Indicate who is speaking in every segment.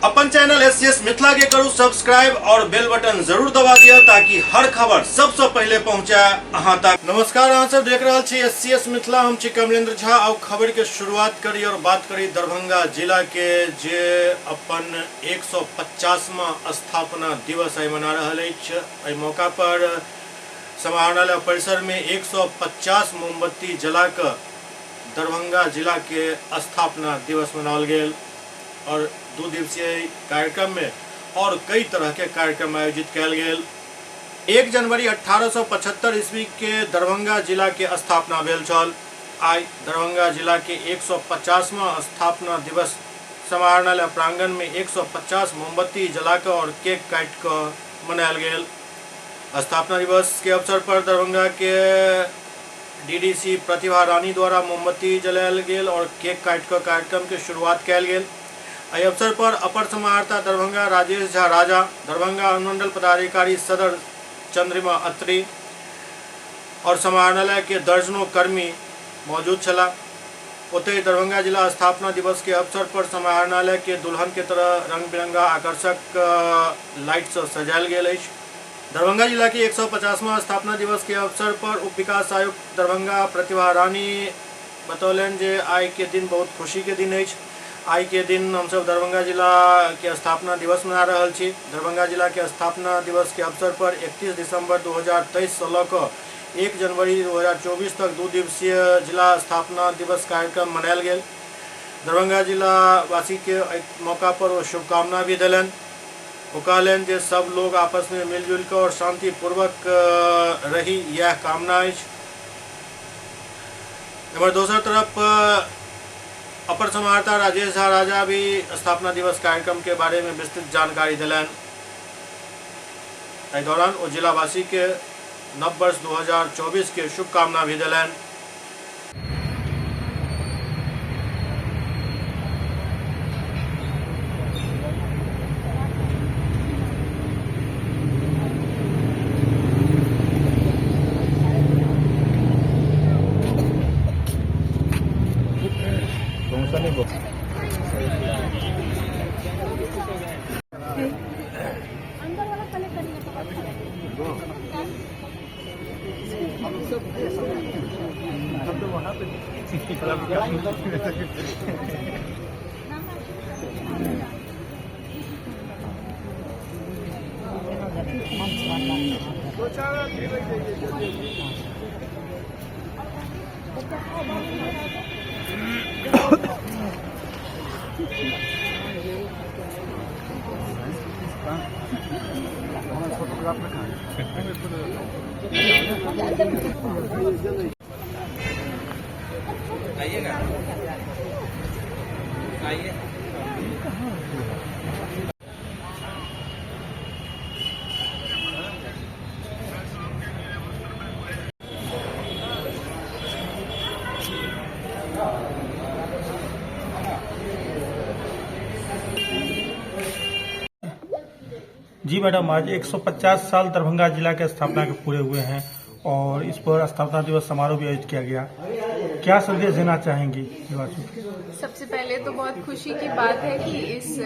Speaker 1: अपन channel SCS Mithila के करू subscribe और बेल बटन जरूर दबा दिया ताकि हर खबर सबसे पहले पहुंचे अहां तक। नमस्कार, अहां सब देख रहा छी एससीएस मिथिला। हम छी कमलेंद्र झा। और खबर के शुरुआत करी और बात करी दरभंगा जिला के जे अपन 150वां स्थापना दिवस आई मना रहल अछि। एहि मौका पर समाहरणालय परिसर में 150 मोमबत्ती जला कर दरभंगा जिला के स्थापना दिवस मनाओल गेल और 2 दिवसीय कार्यक्रम में और कई तरह के कार्यक्रम आयोजित किया गेल। 1 जनवरी 1875 ईस्वी के दरभंगा जिला के स्थापना भेल छल। आई दरभंगा जिला के 150वां स्थापना दिवस समाहरणालय प्रांगण में 150 मोमबत्ती जलाकर और केक काट कर मनायल गेल। स्थापना दिवस के अवसर पर दरभंगा के डीडीसी प्रतिभा रानी द्वारा मोमबत्ती जलायल गेल और केक काट कर कार्यक्रम के शुरुआत कयल गेल। एहि अवसर पर अपर समाहर्ता दरभंगा राजेश झा राजा, दरभंगा अनुमंडल पदाधिकारी सदर चंद्रिमा अत्री और समाहरणालय के दर्जनों कर्मी मौजूद छला। ओतहि दरभंगा जिला स्थापना दिवस के अवसर पर समाहरणालय के दुल्हन के तरह रंग बिरंगा आकर्षक लाइट से सजायल गेल अछि। दरभंगा जिला के 150वां स्थापना दिवस के अवसर पर उप विकास आयुक्त दरभंगा प्रतिभा रानी बतौलन जे आई के दिन बहुत खुशी के दिन अछि। आई के दिन हम सब दरभंगा जिला के स्थापना दिवस मना रहल छी। दरभंगा जिला के स्थापना दिवस के अवसर पर 31 दिसंबर 2023 से लऽ 1 जनवरी 2024 तक 2 दिवसीय जिला स्थापना दिवस कार्यक्रम मनायल गेल। दरभंगा जिला वासी के मौका पर वो शुभकामना भी दिलन। वो कहलन जे सब लोग आपस में मिलजुल कर और शांतिपूर्वक रही, यह कामना अछि। नंबर दोसर तरफ अपर समाहर्ता राजेश झा राजा भी स्थापना दिवस कार्यक्रम के बारे में विस्तृत जानकारी दिलन। इस दौरान वो जिलावासी के नव वर्ष 2024 के शुभकामना भी दिलन।
Speaker 2: आइएगा, आइए।
Speaker 3: जी मैडम, आज 150 साल दरभंगा जिला के स्थापना के पूरे हुए हैं और इस पर स्थापना दिवस समारोह भी आयोजित किया गया। क्या संदेश देना चाहेंगी निवासियों को?
Speaker 4: सबसे पहले तो बहुत खुशी की बात है कि इस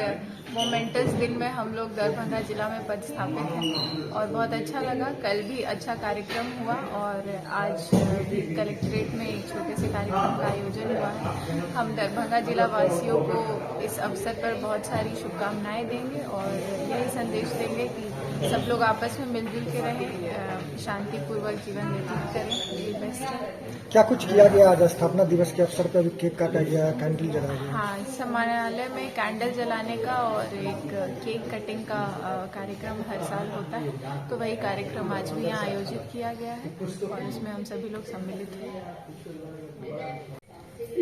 Speaker 4: मोमेंटस दिन में हम लोग दरभंगा जिला में पदस्थापित हैं और बहुत अच्छा लगा। कल भी अच्छा कार्यक्रम हुआ और आज भी कलेक्ट्रेट में एक छोटे से कार्यक्रम का आयोजन हुआ है। हम दरभंगा जिला वासियों को इस अवसर पर बहुत सारी शुभकामनाएं देंगे और यही संदेश देंगे कि सब लोग आपस में मिलजुल के रहें, शांतिपूर्वक जीवन व्यतीत करें, ये बेस्ट है।
Speaker 5: क्या कुछ किया गया आज स्थापना दिवस के अवसर पर? केक काटा गया, कैंडल जलाया गया?
Speaker 4: हाँ, समाहरणालय में कैंडल जलाने का और एक केक कटिंग का कार्यक्रम हर साल होता है, तो वही कार्यक्रम आज भी यहाँ आयोजित किया गया है और इसमें हम सभी लोग सम्मिलित हैं।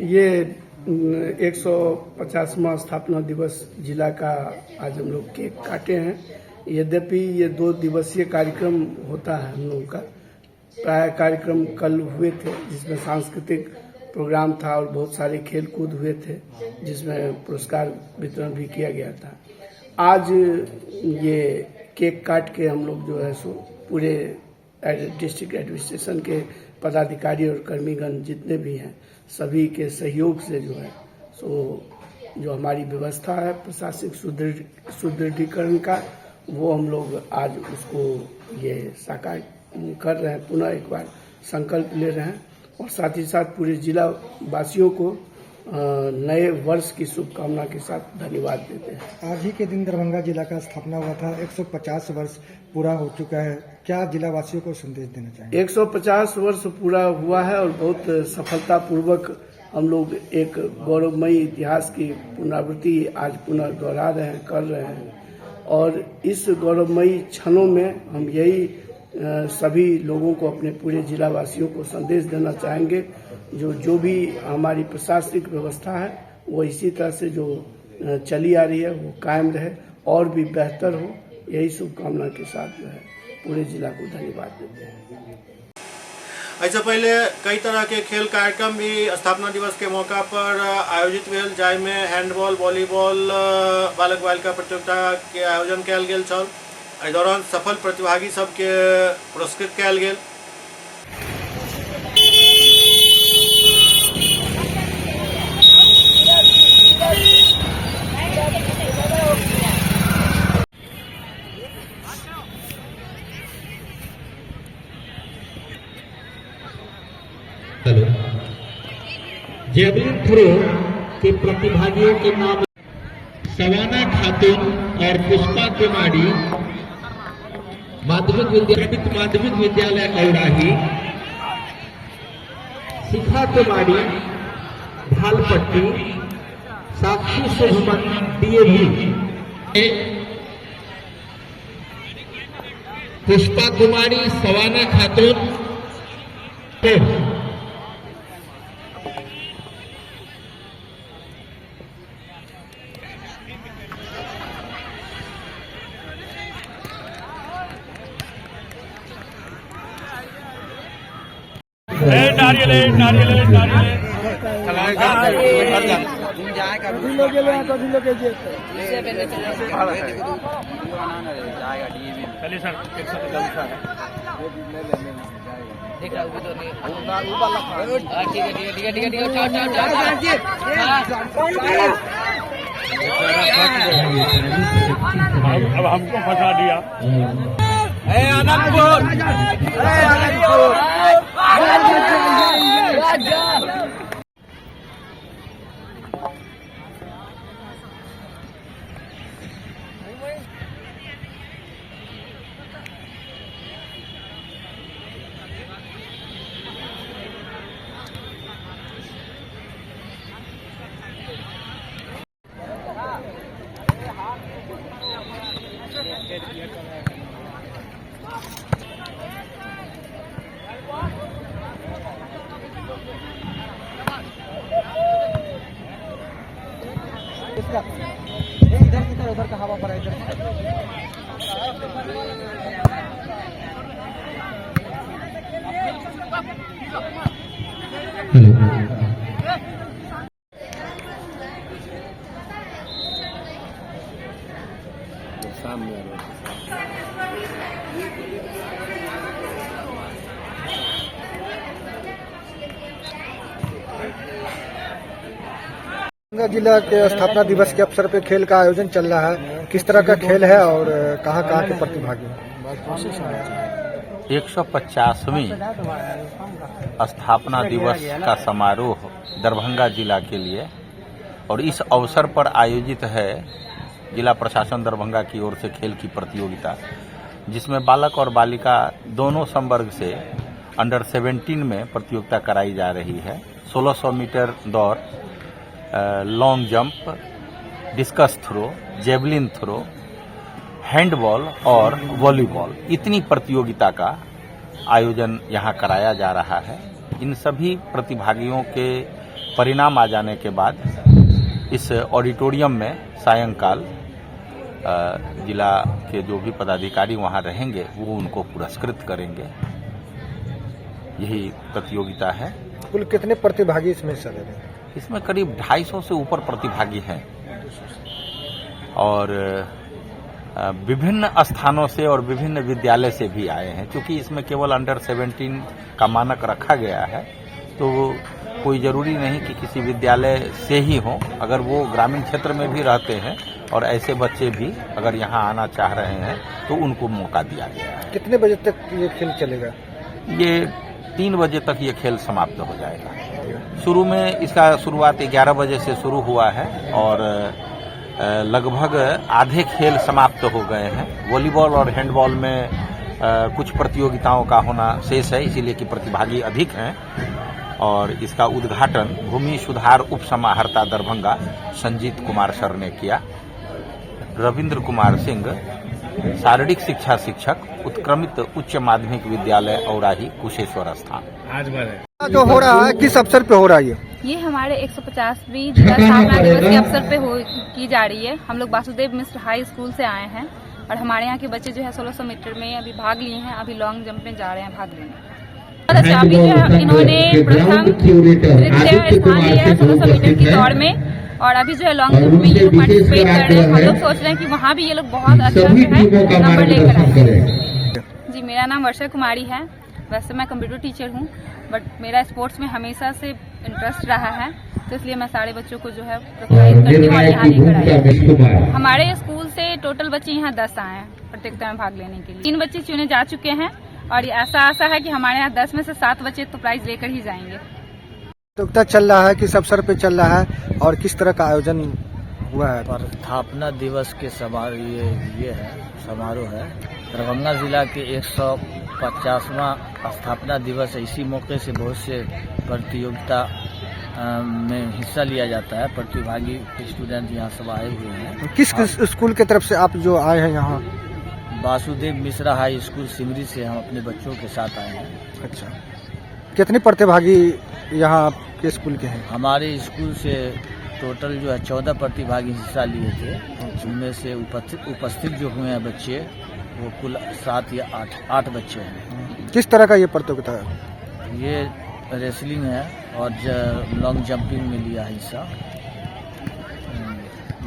Speaker 6: ये 150वां स्थापना दिवस जिला का आज हम लोग केक काटे हैं। यद्यपि ये 2 दिवसीय कार्यक्रम होता है हम लोगों का। प्राय कार्यक्रम कल हुए थे जिसमें सांस्कृतिक प्रोग्राम था और बहुत सारे खेल कूद हुए थे जिसमें पुरस्कार वितरण भी किया गया था। आज ये केक काट के हम लोग जो है सो पूरे डिस्ट्रिक्ट एडमिनिस्ट्रेशन के पदाधिकारी और कर्मीगण जितने भी हैं सभी के सहयोग से जो है सो जो हमारी व्यवस्था है प्रशासनिक सुदृढ़ीकरण का, वो हम लोग आज उसको ये साकार कर रहे हैं। पुनः एक बार संकल्प ले रहे हैं और साथ ही साथ पूरे जिला वासियों को नए वर्ष की शुभकामना के साथ धन्यवाद देते हैं।
Speaker 5: आज ही के दिन दरभंगा जिला का स्थापना हुआ था, 150 वर्ष पूरा हो चुका है, क्या जिला वासियों को संदेश देना चाहेंगे?
Speaker 6: 150 वर्ष पूरा हुआ है और बहुत सफलतापूर्वक हम लोग एक गौरवमयी इतिहास की पुनरावृत्ति आज पुनः दोहरा रहे हैं, कर रहे हैं। और इस गौरवमयी क्षणों में हम यही सभी लोगों को, अपने पूरे जिला वासियों को संदेश देना चाहेंगे, जो भी हमारी प्रशासनिक व्यवस्था है वो इसी तरह से जो चली आ रही है वो कायम रहे और भी बेहतर हो। यही शुभकामना के साथ जो है पूरे जिला को धन्यवाद देते हैं।
Speaker 1: ऐसे पहले कई तरह के खेल कार्यक्रम भी स्थापना दिवस के मौका पर आयोजित भेल, जाहि में हैंडबॉल, वॉलीबॉल, बालक बालिका प्रतियोगिता के आयोजन कयल गेल छल। एहि दौरान सफल प्रतिभागी सबके पुरस्कृत कयल गेल।
Speaker 2: जेवलिन थ्रो के प्रतिभागियों के नाम सवाना खातून और पुष्पा कुमारी, माध्यमिक विद्यालय औराही, शिखा कुमारी भालपट्टी, साक्षी शुभमन डीएवी, पुष्पा कुमारी, सवाना खातून
Speaker 3: अब हमको फंसा दिया।
Speaker 5: इधर की तरह उधर का हवा पड़ा इधर। दरभंगा जिला के स्थापना दिवस के अवसर पे खेल का आयोजन चल रहा है, किस तरह का खेल है और कहाँ के प्रतिभागी?
Speaker 7: 150वीं स्थापना दिवस का समारोह दरभंगा जिला के लिए और इस अवसर पर आयोजित है जिला प्रशासन दरभंगा की ओर से खेल की प्रतियोगिता, जिसमें बालक और बालिका दोनों संवर्ग से अंडर 17 में प्रतियोगिता कराई जा रही है। 1600 मीटर दौड़, long jump, discus throw, javelin throw, handball और वॉलीबॉल, इतनी प्रतियोगिता का आयोजन यहाँ कराया जा रहा है। इन सभी प्रतिभागियों के परिणाम आ जाने के बाद इस ऑडिटोरियम में सायंकाल जिला के जो भी पदाधिकारी वहाँ रहेंगे वो उनको पुरस्कृत करेंगे। यही प्रतियोगिता है।
Speaker 5: कुल कितने प्रतिभागी इसमें हिस्सा ले रहे हैं?
Speaker 7: इसमें करीब 250 से ऊपर प्रतिभागी हैं और विभिन्न स्थानों से और विभिन्न विद्यालय से भी आए हैं। क्योंकि इसमें केवल अंडर 17 का मानक रखा गया है, तो कोई ज़रूरी नहीं कि किसी विद्यालय से ही हो, अगर वो ग्रामीण क्षेत्र में भी रहते हैं और ऐसे बच्चे भी अगर यहाँ आना चाह रहे हैं तो उनको मौका दिया गया है।
Speaker 5: कितने बजे तक ये खेल चलेगा?
Speaker 7: ये 3 बजे तक ये खेल समाप्त हो जाएगा। शुरू में इसका शुरुआत 11 बजे से शुरू हुआ है और लगभग आधे खेल समाप्त हो गए हैं। वॉलीबॉल और हैंडबॉल में कुछ प्रतियोगिताओं का होना शेष है, इसीलिए कि प्रतिभागी अधिक हैं। और इसका उद्घाटन भूमि सुधार उप समाहर्ता दरभंगा संजीत कुमार सर ने किया। रविंद्र कुमार सिंह, शारीरिक शिक्षा शिक्षक, उत्क्रमित उच्च माध्यमिक विद्यालय औराही, कुशेश्वर स्थान।
Speaker 5: जो हो रहा है किस अवसर पे हो रहा है
Speaker 8: ये हमारे 150वीं जिला स्थापना दिवस के अवसर पे की जा रही है। हम लोग वासुदेव मिश्र हाई स्कूल से आए हैं और हमारे यहाँ के बच्चे जो है 1600 मीटर में अभी भाग लिए हैं, अभी लॉन्ग जंप में जा रहे हैं भाग लेने। बहुत अच्छा, अभी जो है इन्होंने प्रथम तृतीय स्थान लिया है 1600 मीटर की दौड़ में और अभी जो है लॉन्ग जंप में ये लोग पार्टिसिपेट कर रहे हैं। हम लोग सोच रहे हैं कि वहाँ भी ये लोग बहुत अच्छा जो है नंबर लेकर आए। जी, मेरा नाम वर्षा कुमारी है। वैसे मैं कंप्यूटर टीचर हूँ, बट मेरा स्पोर्ट्स में हमेशा से इंटरेस्ट रहा है, तो इसलिए मैं सारे बच्चों को जो है प्रोत्साहित करती हूँ और यहाँ लेकर आई। हमारे स्कूल से टोटल बच्चे यहाँ 10 आए हैं प्रतियोगिता में भाग लेने के लिए। 3 बच्चे चुने जा चुके हैं और ऐसा आशा है कि हमारे यहाँ 10 में से 7 बच्चे तो प्राइज लेकर ही जाएंगे।
Speaker 5: प्रतियोगिता चल रहा है, किस अवसर पे चल रहा है और किस तरह का आयोजन हुआ है?
Speaker 9: स्थापना दिवस के समारोह है। दरभंगा जिला के 150वां स्थापना दिवस है। इसी मौके से बहुत से प्रतियोगिता में हिस्सा लिया जाता है। प्रतिभागी स्टूडेंट यहाँ सब आए हुए हैं।
Speaker 5: किस स्कूल की तरफ से आप जो आए हैं यहाँ?
Speaker 9: वासुदेव मिश्रा हाई स्कूल सिमरी से हम अपने बच्चों के साथ आए हैं।
Speaker 5: अच्छा, कितने प्रतिभागी यहाँ के स्कूल के हैं?
Speaker 9: हमारे स्कूल से टोटल जो है 14 प्रतिभागी हिस्सा लिए थे। उनमें से उपस्थित जो हुए हैं बच्चे वो कुल 7 या 8 बच्चे हैं। किस तरह का ये प्रतियोगिता है? ये रेसलिंग है और लॉन्ग जंपिंग में लिया हिस्सा।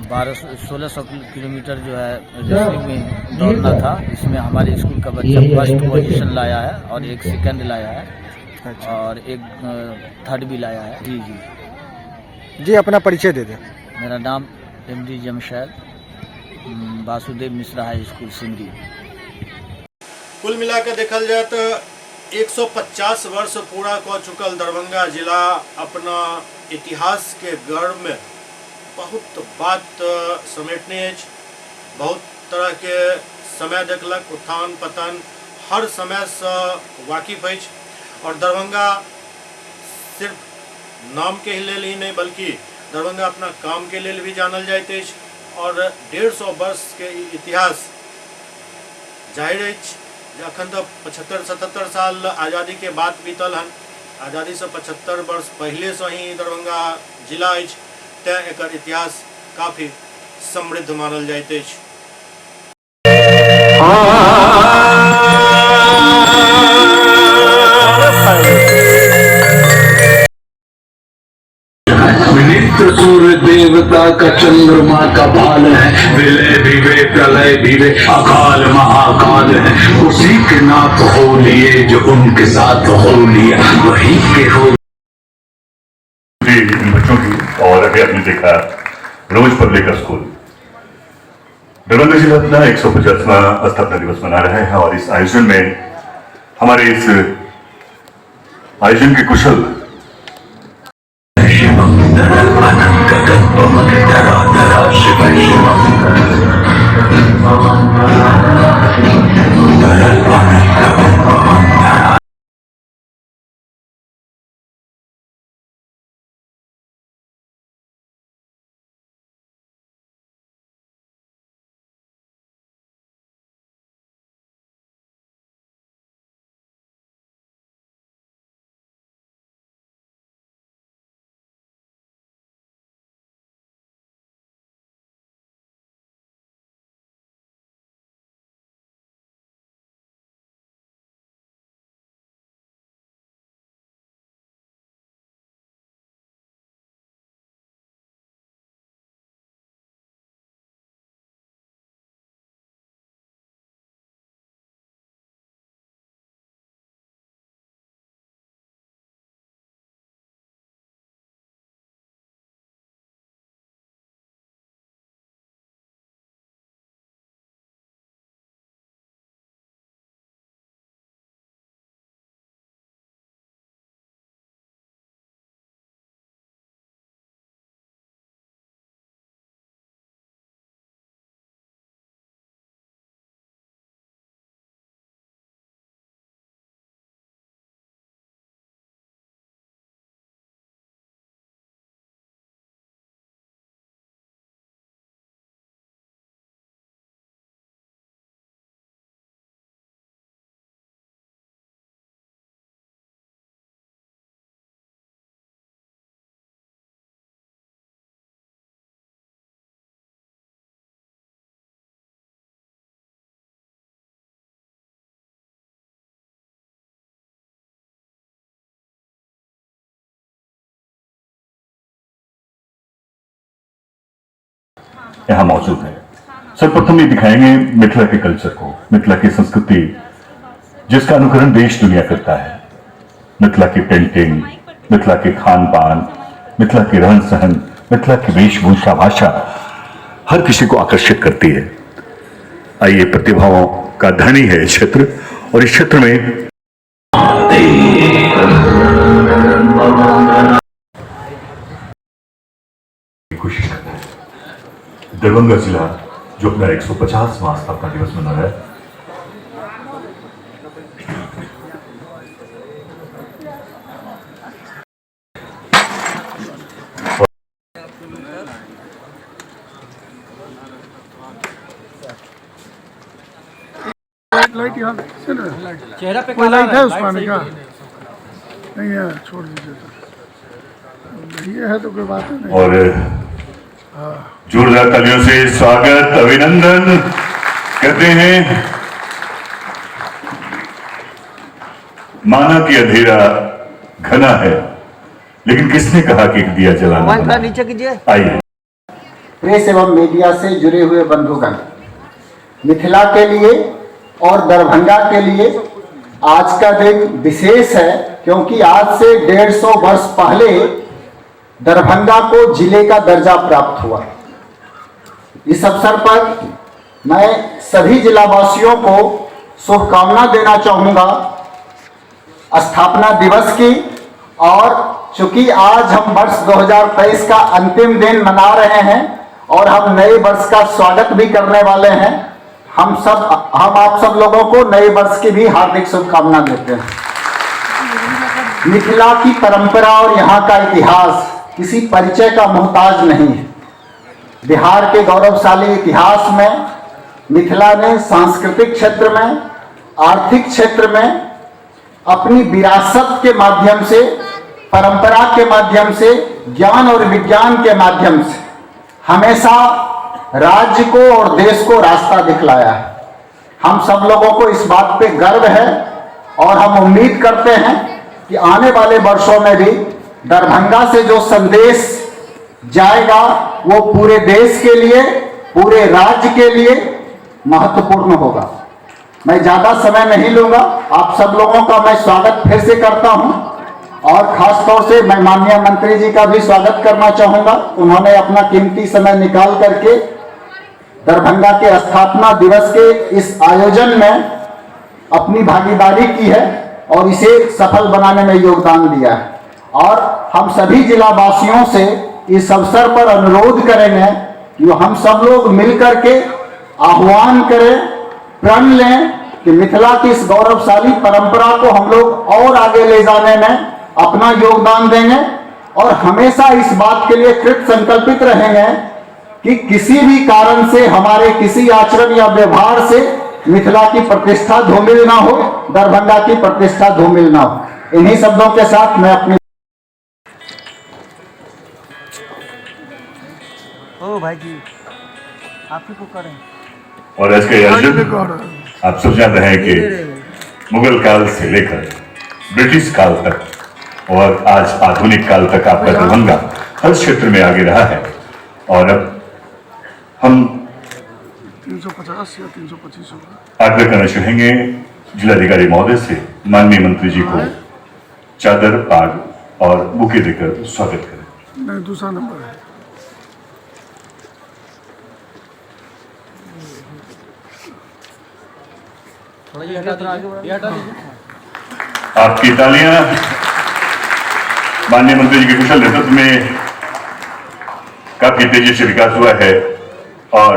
Speaker 9: 1600 किलोमीटर जो है रेसलिंग में दौड़ना था। इसमें हमारे स्कूल का बच्चा फर्स्ट पोजीशन लाया है और एक सेकंड लाया है और एक थर्ड भी लाया है। जी जी
Speaker 5: जी, अपना परिचय दे दें।
Speaker 9: मेरा नाम MD Jamshed, Vasudev Mishra high school Sindhi.
Speaker 1: कुल मिलाकर देखल जाए तो 150 वर्ष पूरा कऽ चुकल दरभंगा जिला अपना इतिहास के गर्व में बहुत बात समेटने अछि। बहुत तरह के समय देखलक, उत्थान पतन हर समय से वाकिफ अछि और दरभंगा सिर्फ नाम के लेल ही नहीं बल्कि दरभंगा अपना काम के लेल भी जानल जाइत अछि और 150 वर्ष के इतिहास जाहिर अछि। अखन तो 75-77 साल आज़ादी के बाद बीतल हन। आज़ादी से 75 वर्ष पहले से ही दरभंगा जिला अछि, तैं एकर इतिहास काफी समृद्ध मानल जाइत अछि।
Speaker 10: सूर्य देवता का चंद्रमा का बाल है। विलय विवे प्रलय विवे अकाल महाकाल है। उसी के नाथ हो लिए जो उनके साथ हो लिया वही के हो।
Speaker 11: इन बच्चों की और अभी आपने देखा रोज पब्लिक स्कूल दरभंगा जिला अपना 150वां स्थापना दिवस मना रहे हैं और इस आयोजन में हमारे इस आयोजन के कुशल यहाँ मौजूद है। सर्वप्रथम ये दिखाएंगे मिथिला के कल्चर को, मिथिला की संस्कृति जिसका अनुकरण देश दुनिया करता है। मिथिला की पेंटिंग, मिथिला के खान पान, मिथिला के रहन सहन, मिथिला की वेशभूषा, भाषा हर किसी को आकर्षित करती है। आइए, प्रतिभाओं का धनी है इस क्षेत्र, और इस क्षेत्र में खुशी करता है दरभंगा जिला जो अपना 150वां स्थापना दिवस मना रहा है।
Speaker 6: लाइट यहाँ चेहरा पे कोई लाइट है उसका क्या नहीं है, छोड़ दीजिए तो ये है तो कोई बात नहीं।
Speaker 11: और जोरदार तालियों से स्वागत, अभिनंदन करते हैं। माना कि अंधेरा घना है, लेकिन किसने कहा कि दिया जलाना
Speaker 2: नीचे कीजिए।
Speaker 11: आइए,
Speaker 2: प्रेस एवं मीडिया से जुड़े हुए बंधुगण, मिथिला के लिए और दरभंगा के लिए आज का दिन विशेष है, क्योंकि आज से 150 वर्ष पहले दरभंगा को जिले का दर्जा प्राप्त हुआ। इस अवसर पर मैं सभी जिलावासियों को शुभकामना देना चाहूँगा स्थापना दिवस की। और चूंकि आज हम वर्ष 2023 का अंतिम दिन मना रहे हैं और हम नए वर्ष का स्वागत भी करने वाले हैं, हम आप सब लोगों को नए वर्ष की भी हार्दिक शुभकामना देते हैं। मिथिला की परंपरा और यहाँ का इतिहास किसी परिचय का मोहताज नहीं है। बिहार के गौरवशाली इतिहास में मिथिला ने सांस्कृतिक क्षेत्र में, आर्थिक क्षेत्र में अपनी विरासत के माध्यम से, परंपरा के माध्यम से, ज्ञान और विज्ञान के माध्यम से हमेशा राज्य को और देश को रास्ता दिखलाया है। हम सब लोगों को इस बात पे गर्व है और हम उम्मीद करते हैं कि आने वाले वर्षों में भी दरभंगा से जो संदेश जाएगा वो पूरे देश के लिए, पूरे राज्य के लिए महत्वपूर्ण होगा। मैं ज्यादा समय नहीं लूंगा, आप सब लोगों का मैं स्वागत फिर से करता हूं और खास तौर से मैं माननीय मंत्री जी का भी स्वागत करना चाहूंगा। उन्होंने अपना कीमती समय निकाल करके दरभंगा के स्थापना दिवस के इस आयोजन में अपनी भागीदारी की है और इसे सफल बनाने में योगदान दिया है। और हम सभी जिलावासियों से इस अवसर पर अनुरोध करेंगे कि हम सब लोग मिलकर के आह्वान करें, प्रण लें कि मिथिला की इस गौरवशाली परंपरा को हम लोग और आगे ले जाने में अपना योगदान देंगे और हमेशा इस बात के लिए कृत संकल्पित रहेंगे कि किसी भी कारण से हमारे किसी आचरण या व्यवहार से मिथिला की प्रतिष्ठा धूमिल ना हो, दरभंगा की प्रतिष्ठा धूमिल ना हो। इन्हीं शब्दों के साथ मैं अपनी
Speaker 9: भाई जी आप ही को करें।
Speaker 11: और इसके आयोजन आप सब जान रहे हैं कि मुगल काल से लेकर ब्रिटिश काल तक और आज आधुनिक काल तक आपका दरभंगा हर क्षेत्र में आगे रहा है। और अब हम
Speaker 6: 350 या 325 होगा।
Speaker 11: आग्रह करना चाहेंगे जिलाधिकारी महोदय से माननीय मंत्री जी को चादर, पाग और बुके देकर स्वागत करें।
Speaker 6: नहीं, दूसरा नंबर है।
Speaker 11: आपकी तालियां माननीय मंत्री जी के कुशल नेतृत्व में काफी तेजी से विकास हुआ है। और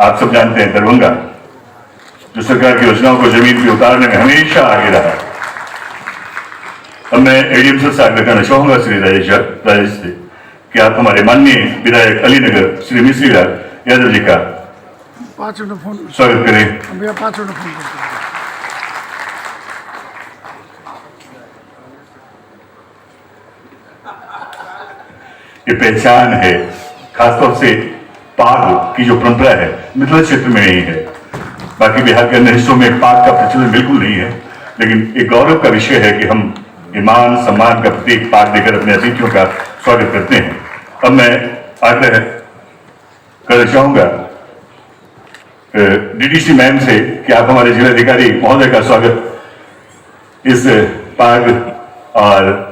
Speaker 11: आप सब जानते हैं दरभंगा जो सरकार की योजनाओं को जमीन पे उतारने में हमेशा आगे रहा। अब मैं एडीएम सर से आग्रह करना चाहूंगा श्री राजेश से कि आप हमारे माननीय विधायक अलीनगर श्री मिश्री लाल यादव जी का
Speaker 6: 5 मिनट फोन
Speaker 11: स्वागत करें।
Speaker 6: भैया 5 मिनट फोन करते हैं।
Speaker 11: ये पहचान है, खासतौर से पाग की जो परंपरा है मिथिला क्षेत्र में नहीं है। बाकी बिहार के अन्य हिस्सों में पाग का प्रचलन बिल्कुल नहीं है, लेकिन एक गौरव का विषय है कि हम ईमान सम्मान का प्रतीक पाग देकर अपने अतिथियों का स्वागत करते हैं। अब मैं आग्रह करना चाहूंगा डीडीसी मैम से कि आप हमारे जिलाधिकारी महोदय का स्वागत इस पाग और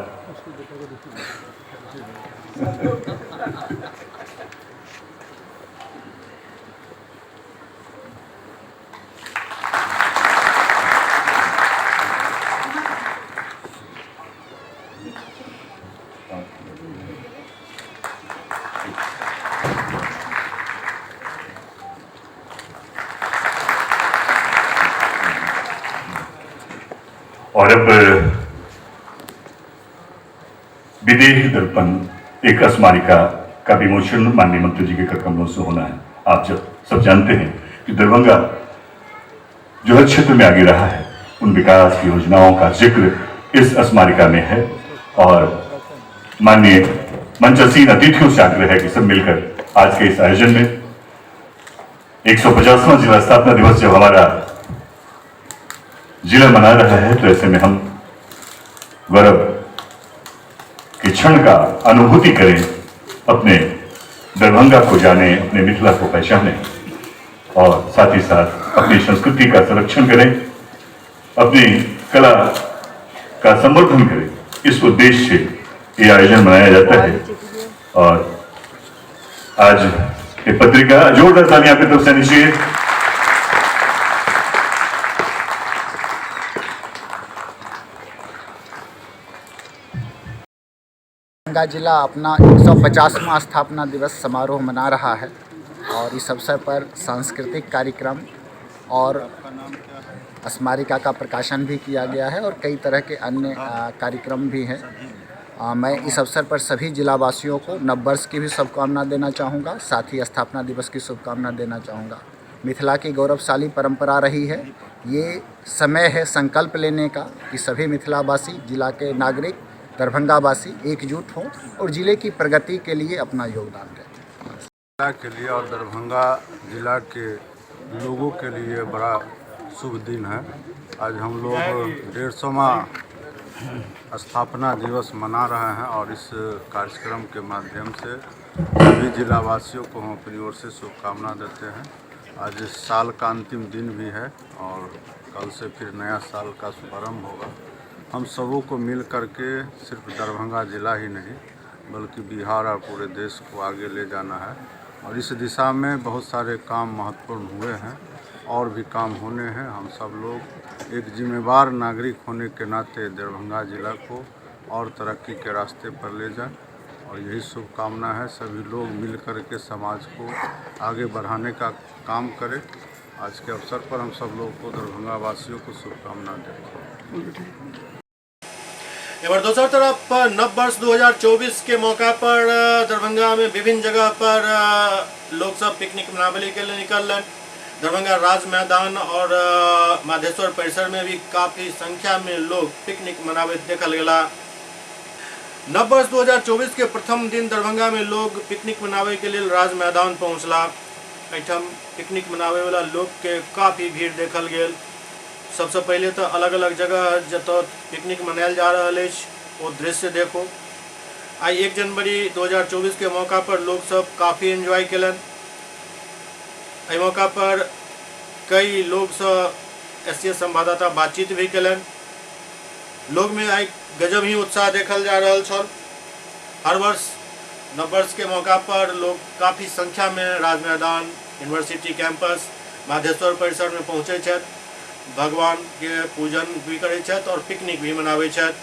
Speaker 11: अब विदेह दर्पण एक स्मारिका का विमोचन माननीय मंत्री जी के कर कमलों से होना है। आप सब जानते हैं कि दरभंगा जो हर क्षेत्र में आगे रहा है उन विकास की योजनाओं का जिक्र इस स्मारिका में है और माननीय मंचासीन अतिथियों से आग्रह है कि सब मिलकर आज के इस आयोजन में 150वां जिला स्थापना दिवस जब हमारा जिला मना रहा है तो ऐसे में हम गौरव के क्षण का अनुभूति करें, अपने दरभंगा को जाने, अपने मिथिला को पहचाने और साथ ही साथ अपनी संस्कृति का संरक्षण करें, अपनी कला का संवर्धन करें। इस उद्देश्य से ये आयोजन मनाया जाता है और आज ये पत्रिका जोरदार तालियां आपकी तरफ से आनी चाहिए।
Speaker 2: दरभंगा जिला अपना 150वां स्थापना दिवस समारोह मना रहा है और इस अवसर पर सांस्कृतिक कार्यक्रम और स्मारिका का प्रकाशन भी किया गया है और कई तरह के अन्य कार्यक्रम भी हैं। मैं इस अवसर पर सभी जिलावासियों को नववर्ष की भी शुभकामना देना चाहूँगा, साथ ही स्थापना दिवस की शुभकामना देना चाहूँगा। मिथिला की गौरवशाली परंपरा रही है, ये समय है संकल्प लेने का कि सभी मिथिलावासी, जिला के नागरिक, दरभंगावासी एकजुट हों और जिले की प्रगति के लिए अपना योगदान दें।
Speaker 12: जिला के लिए और दरभंगा जिला के लोगों के लिए बड़ा शुभ दिन है। आज हम लोग 150वां स्थापना दिवस मना रहे हैं और इस कार्यक्रम के माध्यम से सभी जिलावासियों को हम अपनी ओर से शुभकामना देते हैं। आज इस साल का अंतिम दिन भी है और कल से फिर नया साल का शुभारंभ होगा। हम सबों को मिल करके सिर्फ दरभंगा जिला ही नहीं बल्कि बिहार और पूरे देश को आगे ले जाना है और इस दिशा में बहुत सारे काम महत्वपूर्ण हुए हैं और भी काम होने हैं। हम सब लोग एक जिम्मेवार नागरिक होने के नाते दरभंगा जिला को और तरक्की के रास्ते पर ले जाएं और यही शुभकामना है। सभी लोग मिल कर के समाज को आगे बढ़ाने का काम करें। आज के अवसर पर हम सब लोग को दरभंगा वासियों को शुभकामना देते हैं।
Speaker 1: और दूसरी तरफ नववर्ष 2024 के मौका पर दरभंगा में विभिन्न जगह पर लोग सब पिकनिक मनाने के लिए निकल रहे। दरभंगा राज मैदान और माधेश्वर परिसर में भी काफी संख्या में लोग पिकनिक मनावे देखल गया। नववर्ष 2024 के प्रथम दिन दरभंगा में लोग पिकनिक मनावे के लिए राज मैदान पहुंचला। एठम पिकनिक मनावे वाला लोग के काफी भीड़ देखल गेल। सबसे पहले तो अलग अलग जगह जतो पिकनिक मनायल जा रहा है वो दृश्य देखो। आई 1 जनवरी 2024 के मौका पर लोग सब काफ़ी एंजॉय कलन। एहि मौका पर कई लोग सब एससीएस संवाददाता बातचीत भी कलन। लोग में आई गजब ही उत्साह देखल जा रहा छल। हर वर्ष नववर्ष के मौका पर लोग काफ़ी संख्या में राज मैदान, यूनिवर्सिटी कैंपस, माधेश्वर परिसर में पहुँचे छथि, भगवान के पूजन भी करे छथि और पिकनिक भी मनावे छथि।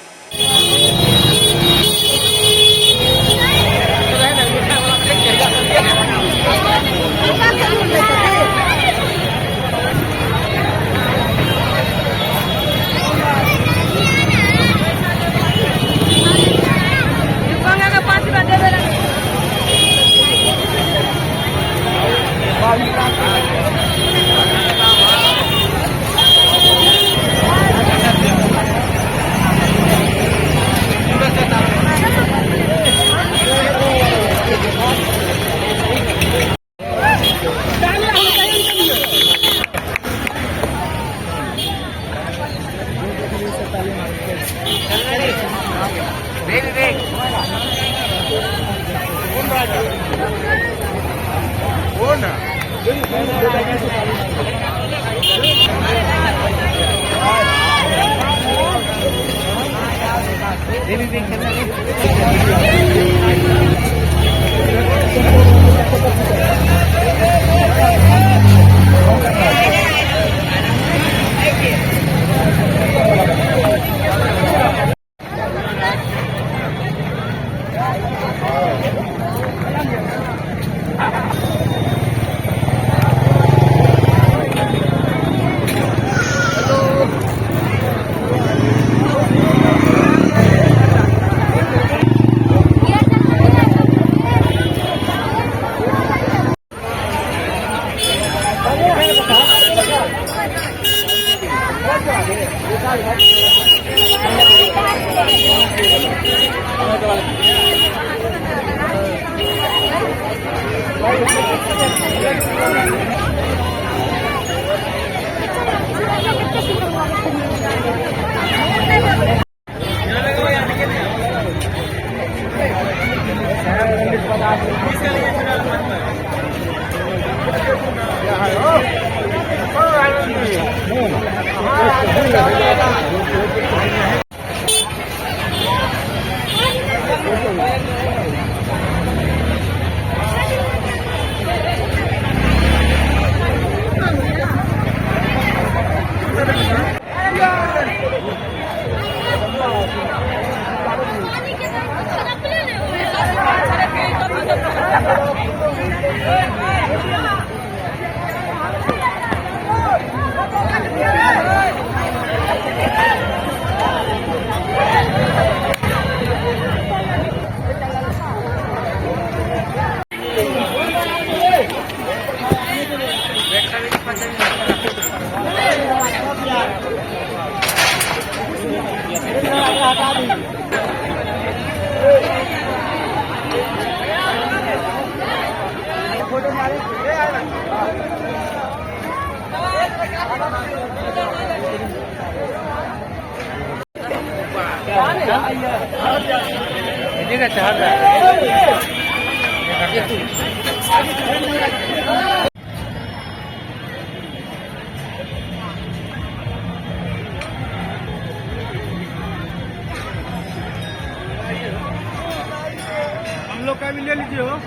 Speaker 3: हम लोग का भी ले लीजिए हो।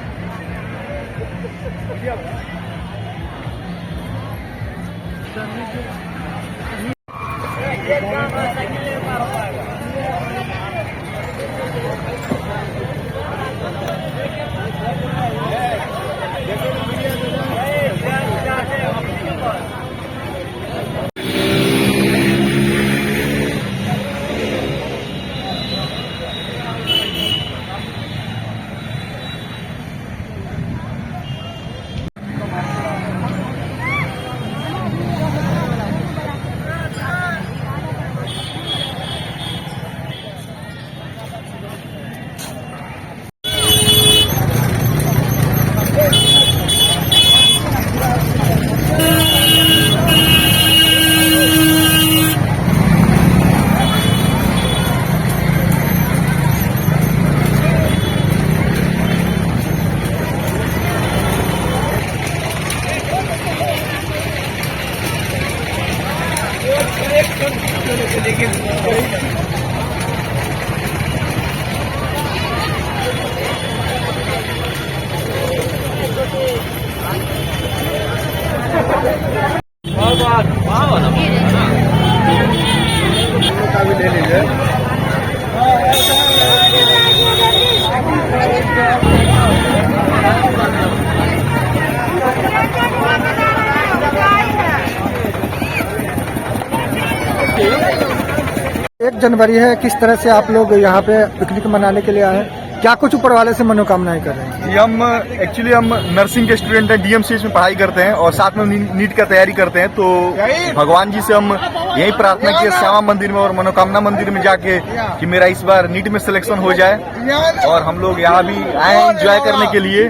Speaker 5: एक जनवरी है, किस तरह से आप लोग यहाँ पे पिकनिक मनाने के लिए आए हैं? क्या कुछ ऊपर वाले से मनोकामनाएं कर रहे हैं?
Speaker 13: ये हम नर्सिंग के स्टूडेंट हैं, डीएमसीएच में पढ़ाई करते हैं और साथ में नीट का तैयारी करते हैं। तो भगवान जी से हम यही प्रार्थना किए श्यामा मंदिर में और मनोकामना मंदिर में जाके कि मेरा इस बार नीट में सिलेक्शन हो जाए। और हम लोग यहाँ भी आए एंजॉय करने के लिए।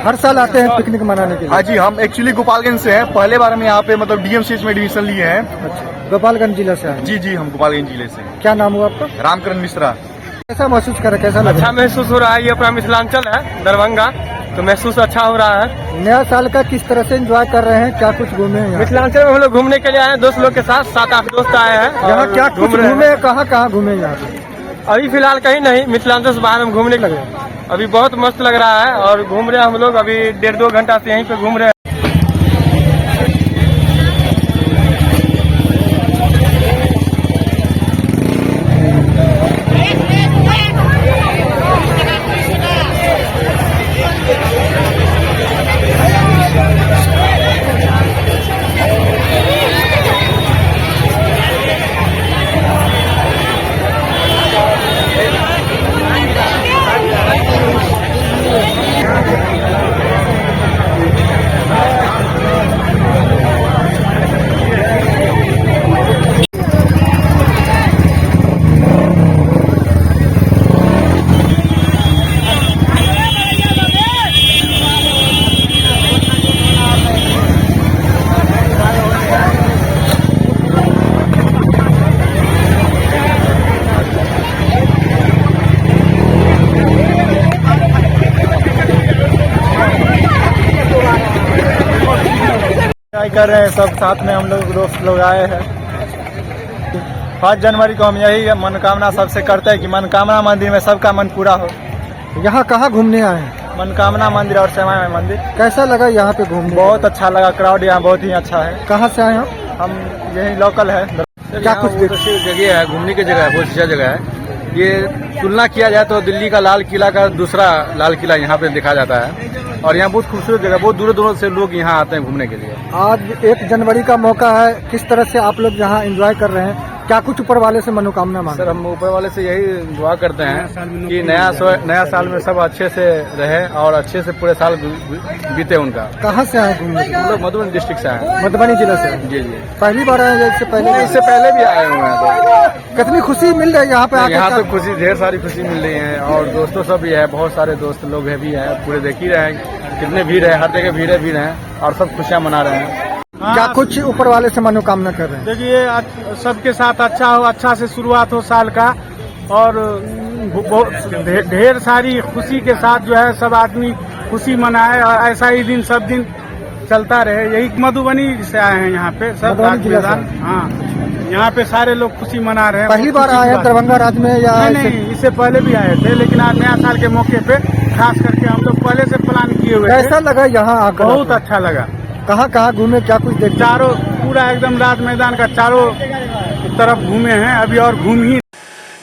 Speaker 5: हर साल आते हैं पिकनिक मनाने के लिए?
Speaker 13: हाँ जी, हम एक्चुअली गोपालगंज से हैं। पहले बार हम यहाँ पे मतलब डीएमसीएच में एडमिशन लिए हैं।
Speaker 5: अच्छा, गोपालगंज जिला से आए?
Speaker 13: जी, हम गोपालगंज जिले से।
Speaker 5: क्या नाम हुआ आपका?
Speaker 13: रामकरण मिश्रा।
Speaker 5: कैसा महसूस कर रहे, कैसा लग रहा है?
Speaker 14: अच्छा महसूस हो रहा है। ये अपना मिथिलांचल है दरभंगा, तो महसूस अच्छा हो रहा है।
Speaker 5: नया साल का किस तरह से एंजॉय कर रहे हैं? क्या कुछ घूमे हैं?
Speaker 14: मिथिलांचल में हम लोग घूमने के लिए आए हैं, दोस्त लोग के साथ 7-8 दोस्त आए हैं।
Speaker 5: यहाँ क्या कुछ घूमे, कहाँ घूमे यहाँ पे?
Speaker 14: अभी फिलहाल कहीं नहीं, मिथिलांचल से बाहर हम घूमने लगे। अभी बहुत मस्त लग रहा है और घूम रहे हैं हम लोग। अभी 1.5-2 घंटा से यहीं पे घूम रहे हैं। ट्राई कर रहे हैं सब साथ में, हम लोग दोस्त लोग आए हैं। 5 जनवरी को हम यही मनोकामना सबसे करते हैं कि मनोकामना मंदिर में सबका मन पूरा हो।
Speaker 5: यहाँ कहाँ घूमने आए हैं?
Speaker 14: मनोकामना मंदिर और श्यामा माई मंदिर।
Speaker 5: कैसा लगा यहाँ पे घूमने?
Speaker 14: बहुत अच्छा लगा, क्राउड यहाँ बहुत ही अच्छा है।
Speaker 5: कहाँ से आए हो?
Speaker 14: हम यही लोकल है।
Speaker 5: क्या कुछ
Speaker 14: जगह है, घूमने की जगह है, बहुत अच्छा जगह है। ये तुलना किया जाए तो दिल्ली का लाल किला का दूसरा लाल किला यहाँ पे देखा जाता है और यहाँ बहुत खूबसूरत जगह, बहुत दूर दूर से लोग यहाँ आते हैं घूमने के लिए।
Speaker 5: आज 1 जनवरी का मौका है, किस तरह से आप लोग यहाँ एंजॉय कर रहे हैं? क्या कुछ ऊपर वाले से मनोकामना मांगे?
Speaker 14: सर हम ऊपर वाले से यही दुआ करते हैं कि नया साल में सब अच्छे से रहे और अच्छे से पूरे साल बीते उनका।
Speaker 5: कहाँ से आए घूमने?
Speaker 14: हम लोग मधुबनी डिस्ट्रिक्ट से आए।
Speaker 5: मधुबनी जिला से?
Speaker 14: जी जी।
Speaker 5: पहली बार आए या इससे
Speaker 14: पहले भी आए हुए हैं।
Speaker 5: कितनी खुशी मिल रही है यहाँ पे आके?
Speaker 14: यहाँ तो खुशी, ढेर सारी खुशी मिल रही है और दोस्तों सब भी है, बहुत सारे दोस्त लोग भी है, पूरे देख ही रहे हैं कितने भीड़ है, हर जगह भीड़ है और सब खुशियाँ मना रहे हैं।
Speaker 5: क्या कुछ ऊपर वाले से मनोकामना कर रहे हैं?
Speaker 14: देखिए सबके साथ अच्छा हो, अच्छा से शुरुआत हो साल का और ढेर सारी खुशी के साथ जो है सब आदमी खुशी मनाए और ऐसा ही दिन सब दिन चलता रहे। यही मधुबनी से आए हैं यहाँ पे सब मैदान। हाँ, यहाँ पे सारे लोग खुशी मना रहे हैं।
Speaker 5: पहली बार आए हैं दरभंगा राज्य में या?
Speaker 14: नहीं, इससे पहले भी आए थे, लेकिन आज नया साल के मौके पे खास करके हम लोग पहले से प्लान किए हुए थे।
Speaker 5: कैसा लगा यहाँ आकर?
Speaker 14: बहुत अच्छा लगा।
Speaker 5: कहाँ कहाँ घूमे, क्या कुछ देखे?
Speaker 14: चारों पूरा एकदम राज मैदान का चारों तरफ घूमे हैं, अभी और घूम ही।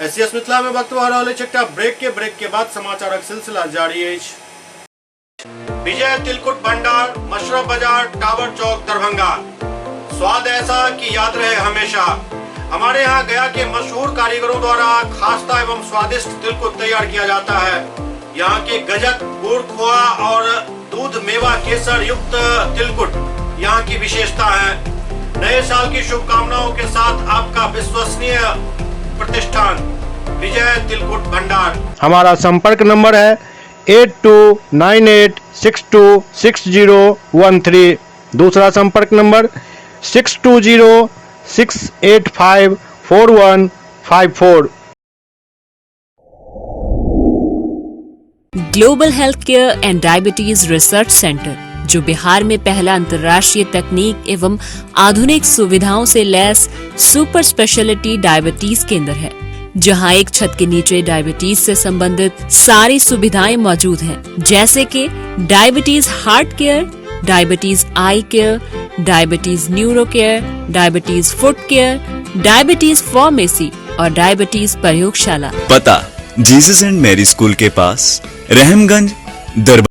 Speaker 1: एससीएस मिथिला में वक्त आ रहा छठा ब्रेक के बाद समाचारक सिलसिला जारी है। विजय तिलकुट भंडार, मशरफ बाजार, टावर चौक, दरभंगा। स्वाद ऐसा कि याद रहे हमेशा। हमारे यहाँ गया के मशहूर कारीगरों द्वारा खास्ता एवं स्वादिष्ट तिलकुट तैयार किया जाता है। यहाँ के गजक, गुड़, खोआ और दूध मेवा केसर युक्त तिलकुट यहाँ की विशेषता है। नए साल की शुभकामनाओं के साथ आपका विश्वसनीय प्रतिष्ठान विजय तिलकुट भंडार।
Speaker 14: हमारा संपर्क नंबर है 8298626013। दूसरा संपर्क number 6206854154।
Speaker 15: Global health care and diabetes research centre, जो बिहार में पहला अंतर्राष्ट्रीय तकनीक एवं आधुनिक सुविधाओं से लैस सुपर स्पेशलिटी डायबिटीज केंद्र है, जहां एक छत के नीचे डायबिटीज से संबंधित सारी सुविधाएं मौजूद हैं, जैसे कि diabetes heart care, diabetes eye care, diabetes neuro care, diabetes foot care, diabetes pharmacy और डायबिटीज प्रयोगशाला।
Speaker 16: पता जीसस एंड मैरी स्कूल के पास, रहमगंज, दरबार।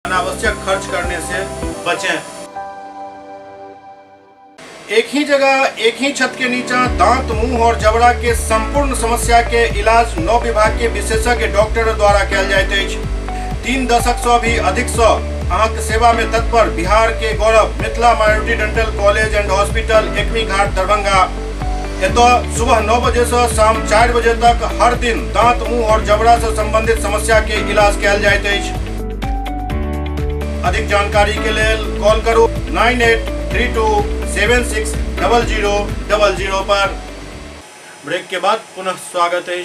Speaker 1: अनावश्यक खर्च करने से बचें। एक ही जगह, एक ही छत के नीचे दांत, मुंह और जबड़ा के संपूर्ण समस्या के इलाज 9 विभाग के विशेषज्ञ डॉक्टर द्वारा कयल जाइत अछि। 3 दशक से भी अधिक से अहाँक सेवा में तत्पर बिहार के गौरव Mithila minority dental college and hospital, Ekmi Ghat, Darbhanga. एतो सुबह 9 बजे से शाम 4 बजे तक हर दिन दांत, मुंह और जबड़ा से संबंधित समस्या के इलाज कयल जाइत अछि। अधिक जानकारी के लेल कॉल करू 9832760000 पर। ब्रेक के बाद पुनः स्वागत है।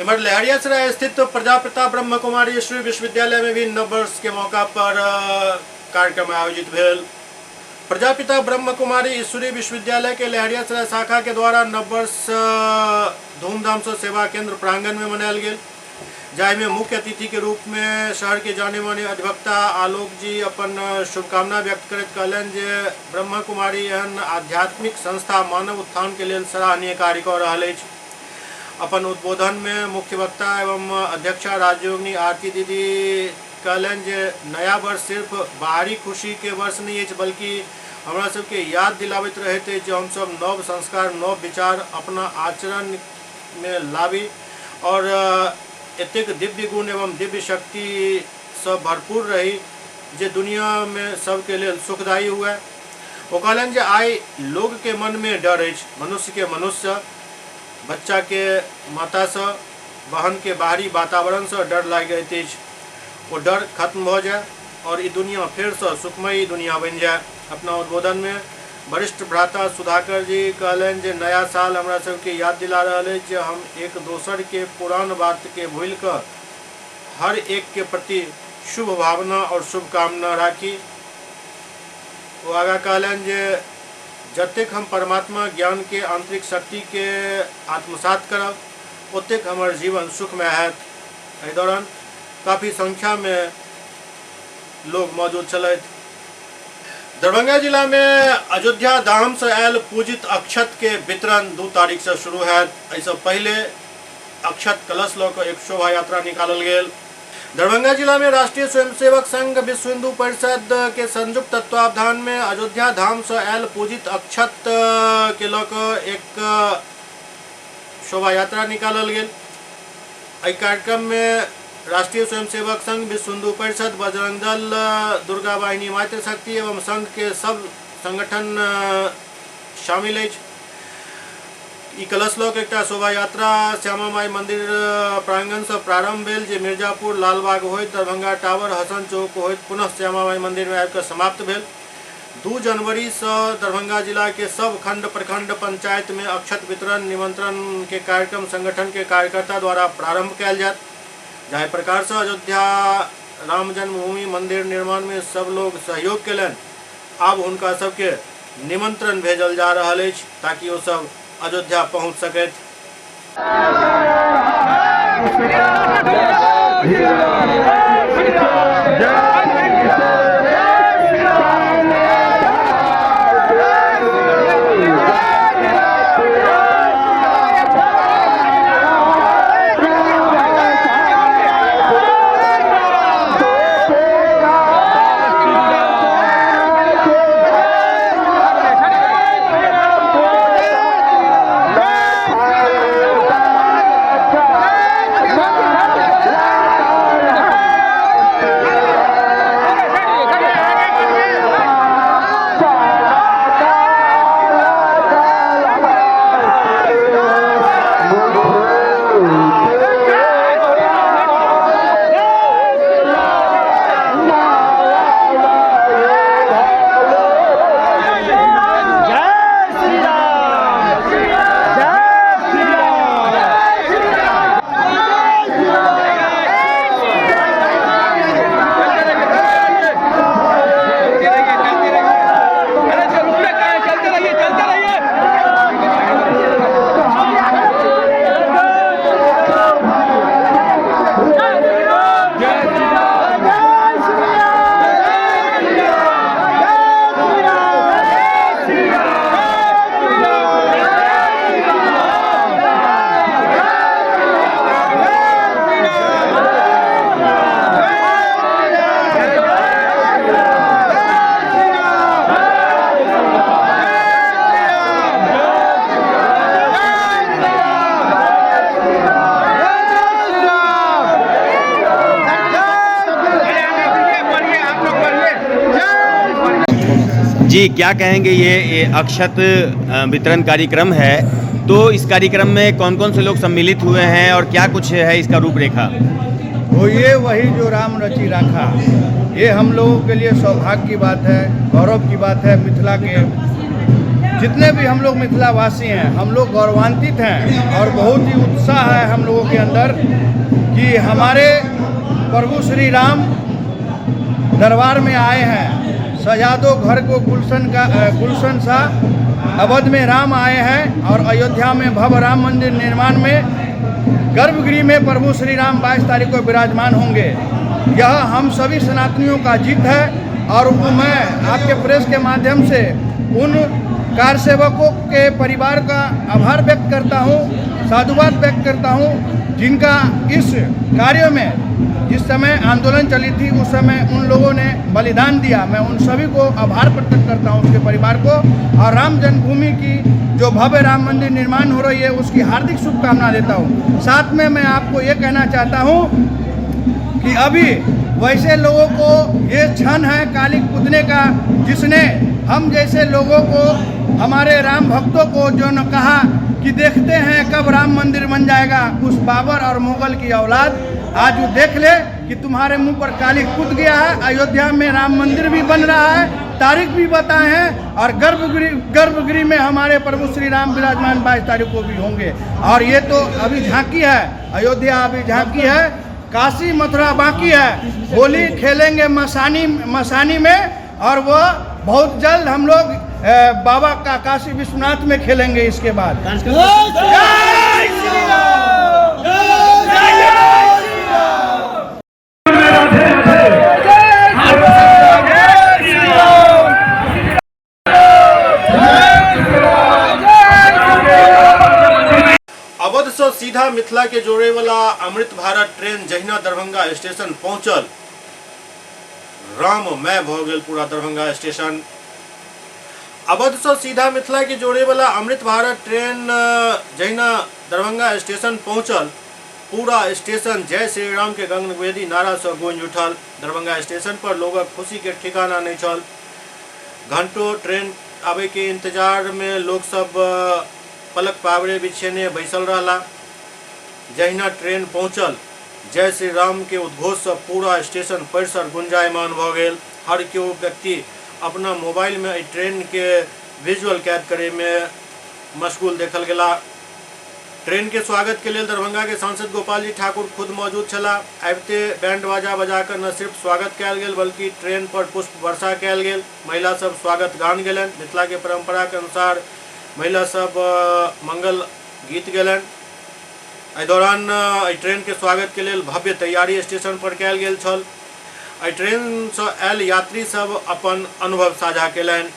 Speaker 1: इमर लहरियासराय स्थित प्रजापिता ब्रह्म कुमारी ईश्वरी विश्वविद्यालय में भी नववर्ष के मौका पर कार्यक्रम आयोजित भेल। प्रजापिता ब्रह्म कुमारी ईश्वरी विश्वविद्यालय के लहरियासराय शाखा के द्वारा नववर्ष धूमधाम से सेवा केंद्र प्रांगण में मनायल गेल, जाहि में मुख्य अतिथि के रूप में शहर के जाने माने अधिवक्ता आलोक जी अपन शुभकामना व्यक्त करैत कहलनि जे ब्रह्म कुमारी एहन आध्यात्मिक संस्था मानव उत्थान के लेल सराहनीय कार्य कऽ रहल अछि। अपन उद्बोधन में मुख्य वक्ता एवं अध्यक्षा राजयोगिनी आरती दीदी कहलनि जे नया वर्ष सिर्फ बाहरी खुशी के वर्ष नहीं अछि, बल्कि हमरा सबके याद दिलाबैत रहैत अछि जे हमसब नव संस्कार, नव विचार अपना आचरण में लाबी और एतेक दिव्य गुण एवं दिव्य शक्ति से भरपूर रही जे दुनिया में सबके लेल सुखदायी हुए। वो कहलनि जे आइ लोग के मन में डर अछि, मनुष्य के मनुष्य, बच्चा के माता से, बहन के बाहरी वातावरण से डर लागि जाइत अछि। वो डर खत्म हो जाए और ये दुनिया फिर से सुखमयी दुनिया बन जाए। अपना उद्बोधन में वरिष्ठ भ्राता सुधाकर जी कहलनि जे नया साल हमरा सबके याद दिला रहल है जे हम एक दोसर के पुरान बात के भूल कर हर एक के प्रति शुभ भावना और शुभकामना राखी। वो आगा कहलनि जे जतेक हम परमात्मा ज्ञान के आंतरिक शक्ति के आत्मसात करब ओतेक हमार जीवन सुखमय हैत। एहि दौरान काफी संख्या में लोग मौजूद छलथि। दरभंगा जिला में अयोध्या धाम से आयल पूजित अक्षत के वितरण 2 तारीख से शुरू है। ऐसे पहले अक्षत कलश लऽ कऽ एक शोभा यात्रा निकालल गेल। दरभंगा जिला में राष्ट्रीय स्वयंसेवक संघ विश्व हिंदू परिषद के संयुक्त तत्वावधान में अयोध्या धाम से आयल पूजित अक्षत के लऽ कऽ एक शोभा यात्रा निकालल गेल। एहि कार्यक्रम में राष्ट्रीय स्वयंसेवक संघ विश्व हिंदू परिषद, बजरंग दल, दुर्गा वाहिनी मातृशक्ति एवं संघ के सब संगठन शामिल अछि। ई कलश लऽ कऽ एकटा शोभा यात्रा श्यामा माई मंदिर प्रांगण से प्रारंभ भेल, जे मिर्जापुर, लालबाग होइत, दरभंगा टावर, हसन चौक होइत पुनः श्यामा माई मंदिर में आबि कऽ समाप्त भेल। 2 जनवरी से दरभंगा जिला के सब खंड प्रखंड पंचायत में अक्षत वितरण निमंत्रण के कार्यक्रम संगठन के कार्यकर्ता द्वारा प्रारंभ कयल जायत। जाहि प्रकार से अयोध्या राम जन्मभूमि मंदिर निर्माण में सब लोग सहयोग केलनि, आब हुनका सबके निमंत्रण भेजल जा रहल अछि ताकि वो सब अयोध्या पहुंच सकैत।
Speaker 17: जी, क्या कहेंगे, ये अक्षत वितरण कार्यक्रम है, तो इस कार्यक्रम में कौन कौन से लोग सम्मिलित हुए हैं और क्या कुछ है इसका रूपरेखा?
Speaker 18: तो ये वही जो राम रची राखा, ये हम लोगों के लिए सौभाग्य की बात है, गौरव की बात है। मिथिला के जितने भी हम लोग मिथिलावासी हैं, हम लोग गौरवान्वित हैं और बहुत ही उत्साह है हम लोगों के अंदर कि हमारे प्रभु श्री राम दरबार में आए हैं। सजा दो घर को गुलशन सा, अवध में राम आए हैं और अयोध्या में भव्य राम मंदिर निर्माण में गर्भगृह में प्रभु श्री राम 22 तारीख को विराजमान होंगे। यह हम सभी सनातनियों का जीत है और मैं आपके प्रेस के माध्यम से उन कार सेवकों के परिवार का आभार व्यक्त करता हूँ, साधुवाद व्यक्त करता हूँ, जिनका इस कार्य में जिस समय आंदोलन चली थी उस समय उन लोगों ने बलिदान दिया। मैं उन सभी को आभार प्रकट करता हूँ, उसके परिवार को, और राम जन्मभूमि की जो भव्य राम मंदिर निर्माण हो रही है उसकी हार्दिक शुभकामना देता हूँ। साथ में मैं आपको ये कहना चाहता हूँ कि अभी वैसे लोगों को ये क्षण है कालिक पुतने का, जिसने हम जैसे लोगों को, हमारे राम भक्तों को जो न कहा कि देखते हैं कब राम मंदिर बन जाएगा, उस बाबर और मुगल की औलाद आज वो देख ले कि तुम्हारे मुंह पर कालिक पुत गया है। अयोध्या में राम मंदिर भी बन रहा है, तारीख भी बताए हैं, और गर्भगृह में हमारे प्रभु श्री राम विराजमान 22 तारीख को भी होंगे। और ये तो अभी झांकी है, अयोध्या अभी झांकी है, काशी मथुरा बाकी है। होली खेलेंगे मसानी में, और वो बहुत जल्द हम लोग बाबा का काशी विश्वनाथ में खेलेंगे। इसके बाद
Speaker 1: अवध से सीधा मिथिला के जोड़े वाला अमृत भारत ट्रेन जहिना दरभंगा स्टेशन पहुंचल, राममय भ गेल पूरा दरभंगा स्टेशन। अवध से सीधा मिथिला के जोड़े वाला अमृत भारत ट्रेन जहिना दरभंगा स्टेशन पहुंचल, पूरा स्टेशन जय श्री राम के गंगवेदी नारा से गूंज उठल। दरभंगा स्टेशन पर लोगक खुशी के ठिकाना नहीं छल। घंटों ट्रेन आवे के इंतजार में लोग सब पलक पावड़े बिछेने बैसल रहा। जहिना ट्रेन पहुंचल, जय श्री राम के उद्घोष से पूरा स्टेशन परिसर गुंजायमान भ गेल। हर केओ व्यक्ति अपना मोबाइल में ट्रेन के विजुअल कैद करे में मशगूल देखल गेला। ट्रेन के स्वागत के लिए दरभंगा के सांसद गोपाल जी ठाकुर खुद मौजूद छला। आबते बैंड बाजा बजाकर न सिर्फ स्वागत कयल गेल बल्कि ट्रेन पर पुष्प वर्षा कयल गेल। महिला सब स्वागत गान गेलन। मिथिला के परंपरा के अनुसार महिला सब मंगल गीत गेलन। एहि दौरान ट्रेन के स्वागत के लिए भव्य तैयारी स्टेशन पर कयल गेल छल। ट्रेन से आयल यात्री सब अपन अनुभव साझा केलनि।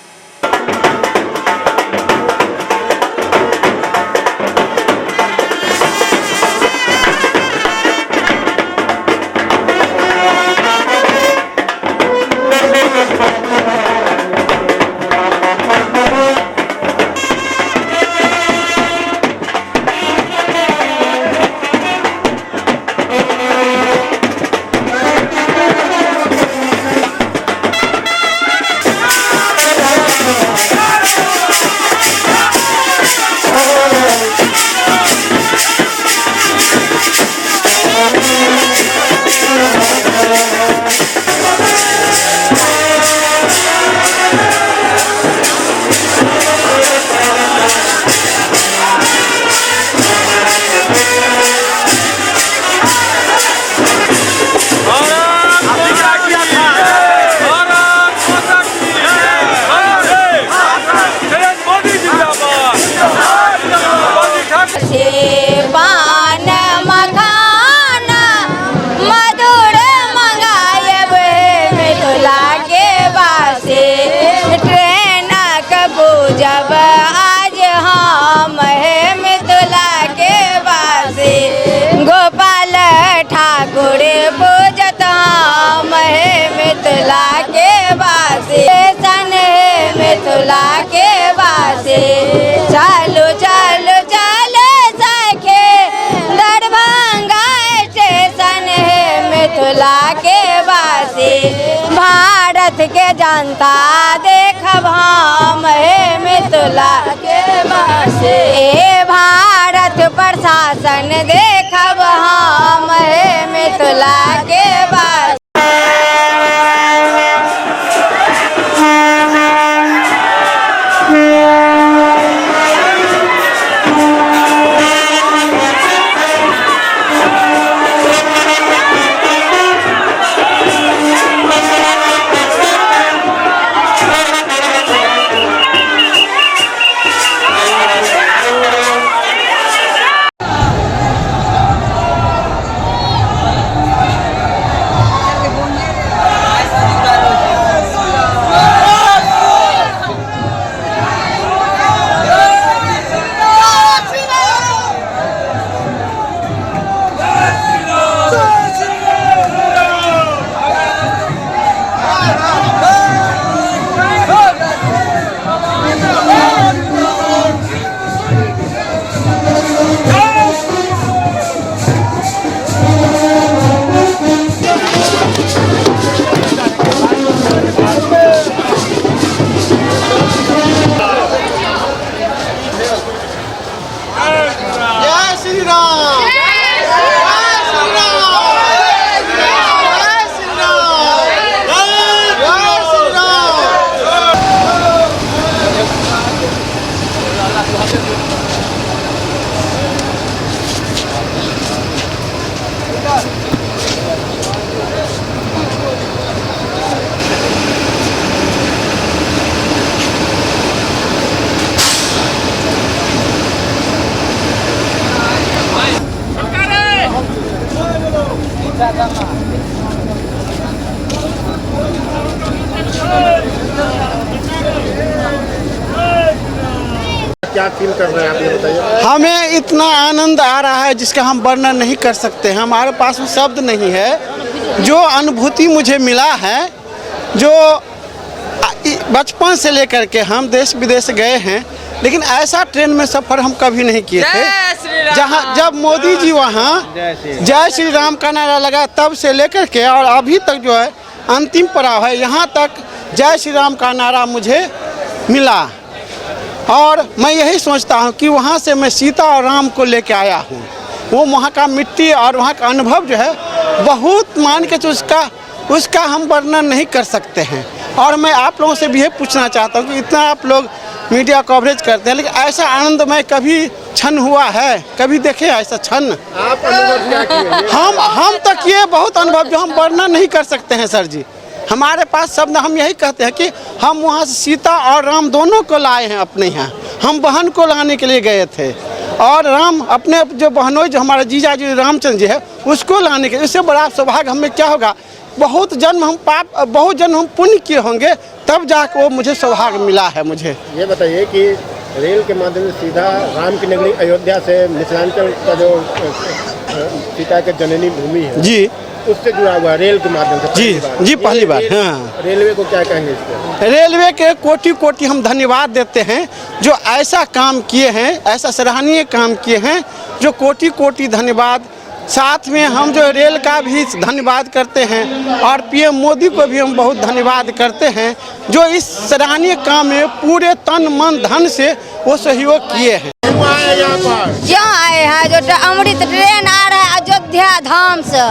Speaker 19: जब आज हम है मिथिला के वासी, गोपाल ठाकुर पूजत हम है मिथिला के वासी, सन है मिथिला के वासी। चलो चलो चलो सखे दरभंगा स्टेशन है मिथिला के वासी। भारत भारत के जनता देखब हम हे मिथिला के वासी। भारत प्रशासन देखब हम हे मिथिला के वासी।
Speaker 1: क्या फील कर रहे हैं आप, ये बताइए।
Speaker 20: हमें इतना आनंद आ रहा है जिसका हम वर्णन नहीं कर सकते हैं, हमारे पास में शब्द नहीं है। जो अनुभूति मुझे मिला है, जो बचपन से लेकर के हम देश विदेश गए हैं, लेकिन ऐसा ट्रेन में सफ़र हम कभी नहीं किए थे। जहाँ जब मोदी जी वहाँ जय श्री राम का नारा लगा तब से लेकर के और अभी तक जो है अंतिम पड़ाव है, यहाँ तक जय श्री राम का नारा मुझे मिला। और मैं यही सोचता हूँ कि वहाँ से मैं सीता और राम को लेके आया हूँ। वो वहाँ का मिट्टी और वहाँ का अनुभव जो है बहुत मान के उसका हम वर्णन नहीं कर सकते हैं। और मैं आप लोगों से भी यही पूछना चाहता हूँ कि इतना आप लोग मीडिया कवरेज करते हैं, लेकिन ऐसा आनंदमय कभी क्षण हुआ है, कभी देखे ऐसा क्षण?
Speaker 1: आप अनुभव क्या किए?
Speaker 20: हम तक ये बहुत अनुभव जो हम वर्णन नहीं कर सकते हैं सर जी। हमारे पास शब्द, हम यही कहते हैं कि हम वहाँ से सीता और राम दोनों को लाए हैं अपने यहाँ। हम बहन को लाने के लिए गए थे और राम अपने जो बहनोई जो हमारे जीजा जी रामचंद्र जी है उसको लाने के, इससे बड़ा सौभाग्य हमें क्या होगा। बहुत जन्म हम पुण्य किए होंगे तब जाकर वो मुझे सौभाग्य मिला है। मुझे
Speaker 1: ये बताइए कि रेल के माध्यम से सीधा राम की नगरी अयोध्या से मिथिलांचल का जो सीता के जननी भूमि है
Speaker 20: जी,
Speaker 1: उससे जुड़ा हुआ रेल के माध्यम से
Speaker 20: जी पहली बार। हाँ,
Speaker 1: रेलवे को क्या कहेंगे इस पर?
Speaker 20: रेलवे के कोटि कोटि हम धन्यवाद देते हैं जो ऐसा काम किए हैं, ऐसा सराहनीय काम किए हैं, जो कोटि कोटि धन्यवाद। साथ में हम जो रेल का भी धन्यवाद करते हैं और पीएम मोदी को भी हम बहुत धन्यवाद करते हैं जो इस सराहनीय काम में पूरे तन मन धन से वो सहयोग किए हैं।
Speaker 19: क्यों आए हैं? जो अमृत ट्रेन आ रहा है अयोध्या धाम से,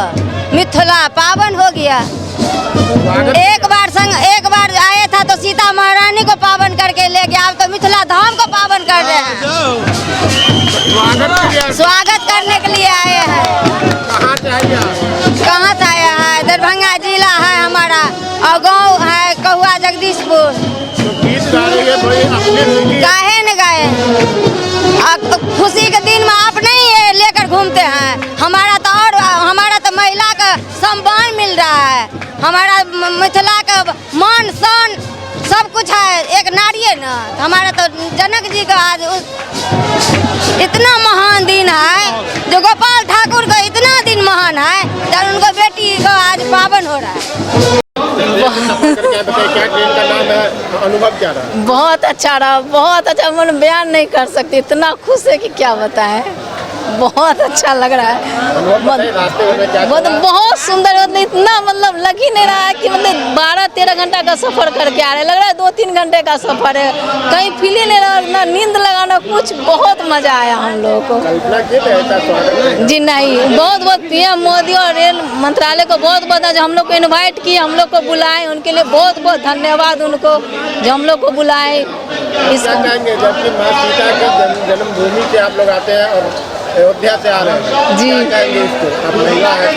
Speaker 19: मिथिला पावन हो गया। एक बार आया था तो सीता महारानी को पावन करके ले गया, अब तो मिथिला धाम को पावन कर रहे हैं। स्वागत करने के लिए आए हैं। कहाँ से आया है? दरभंगा जिला है हमारा और गाँव है कहुआ जगदीशपुर। गाए न गाए, खुशी के दिन में आप नहीं ये लेकर घूमते हैं। हमारा तो महिला का सम्मान मिल रहा है, हमारा मिथिला का मान शान सब कुछ है। एक नारी है ना, हमारा तो जनक जी का आज इतना महान दिन है, जो गोपाल ठाकुर का इतना दिन महान है, जब उनको बेटी को आज पावन हो रहा है।
Speaker 1: क्या ट्रेन का नाम है, अनुभव क्या रहा?
Speaker 21: बहुत अच्छा रहा, बहुत अच्छा। मन बयान नहीं कर सकते, इतना खुश है कि क्या बताएं।
Speaker 19: बहुत अच्छा लग रहा है, बहुत सुंदर, मतलब इतना मतलब लग ही नहीं रहा है कि मतलब 12-13 घंटा का सफर करके आ रहे हैं, लग रहा है 2-3 घंटे का सफर है, कहीं फील ही नहीं रहा, ना नींद लगाना कुछ, बहुत मजा आया हम लोगों को। जी नहीं, बहुत बहुत पीएम मोदी और रेल मंत्रालय को बहुत बहुत जो हम लोग को इन्वाइट किए, हम लोग को बुलाए, उनके लिए बहुत बहुत धन्यवाद उनको जो हम लोग को बुलाए।
Speaker 2: जबकि माँ सीता की जन्मभूमि से आप लोग आते हैं और अयोध्या से आ रहे हैं,
Speaker 19: जी
Speaker 2: क्या कहेंगे इसको? आप महिला है।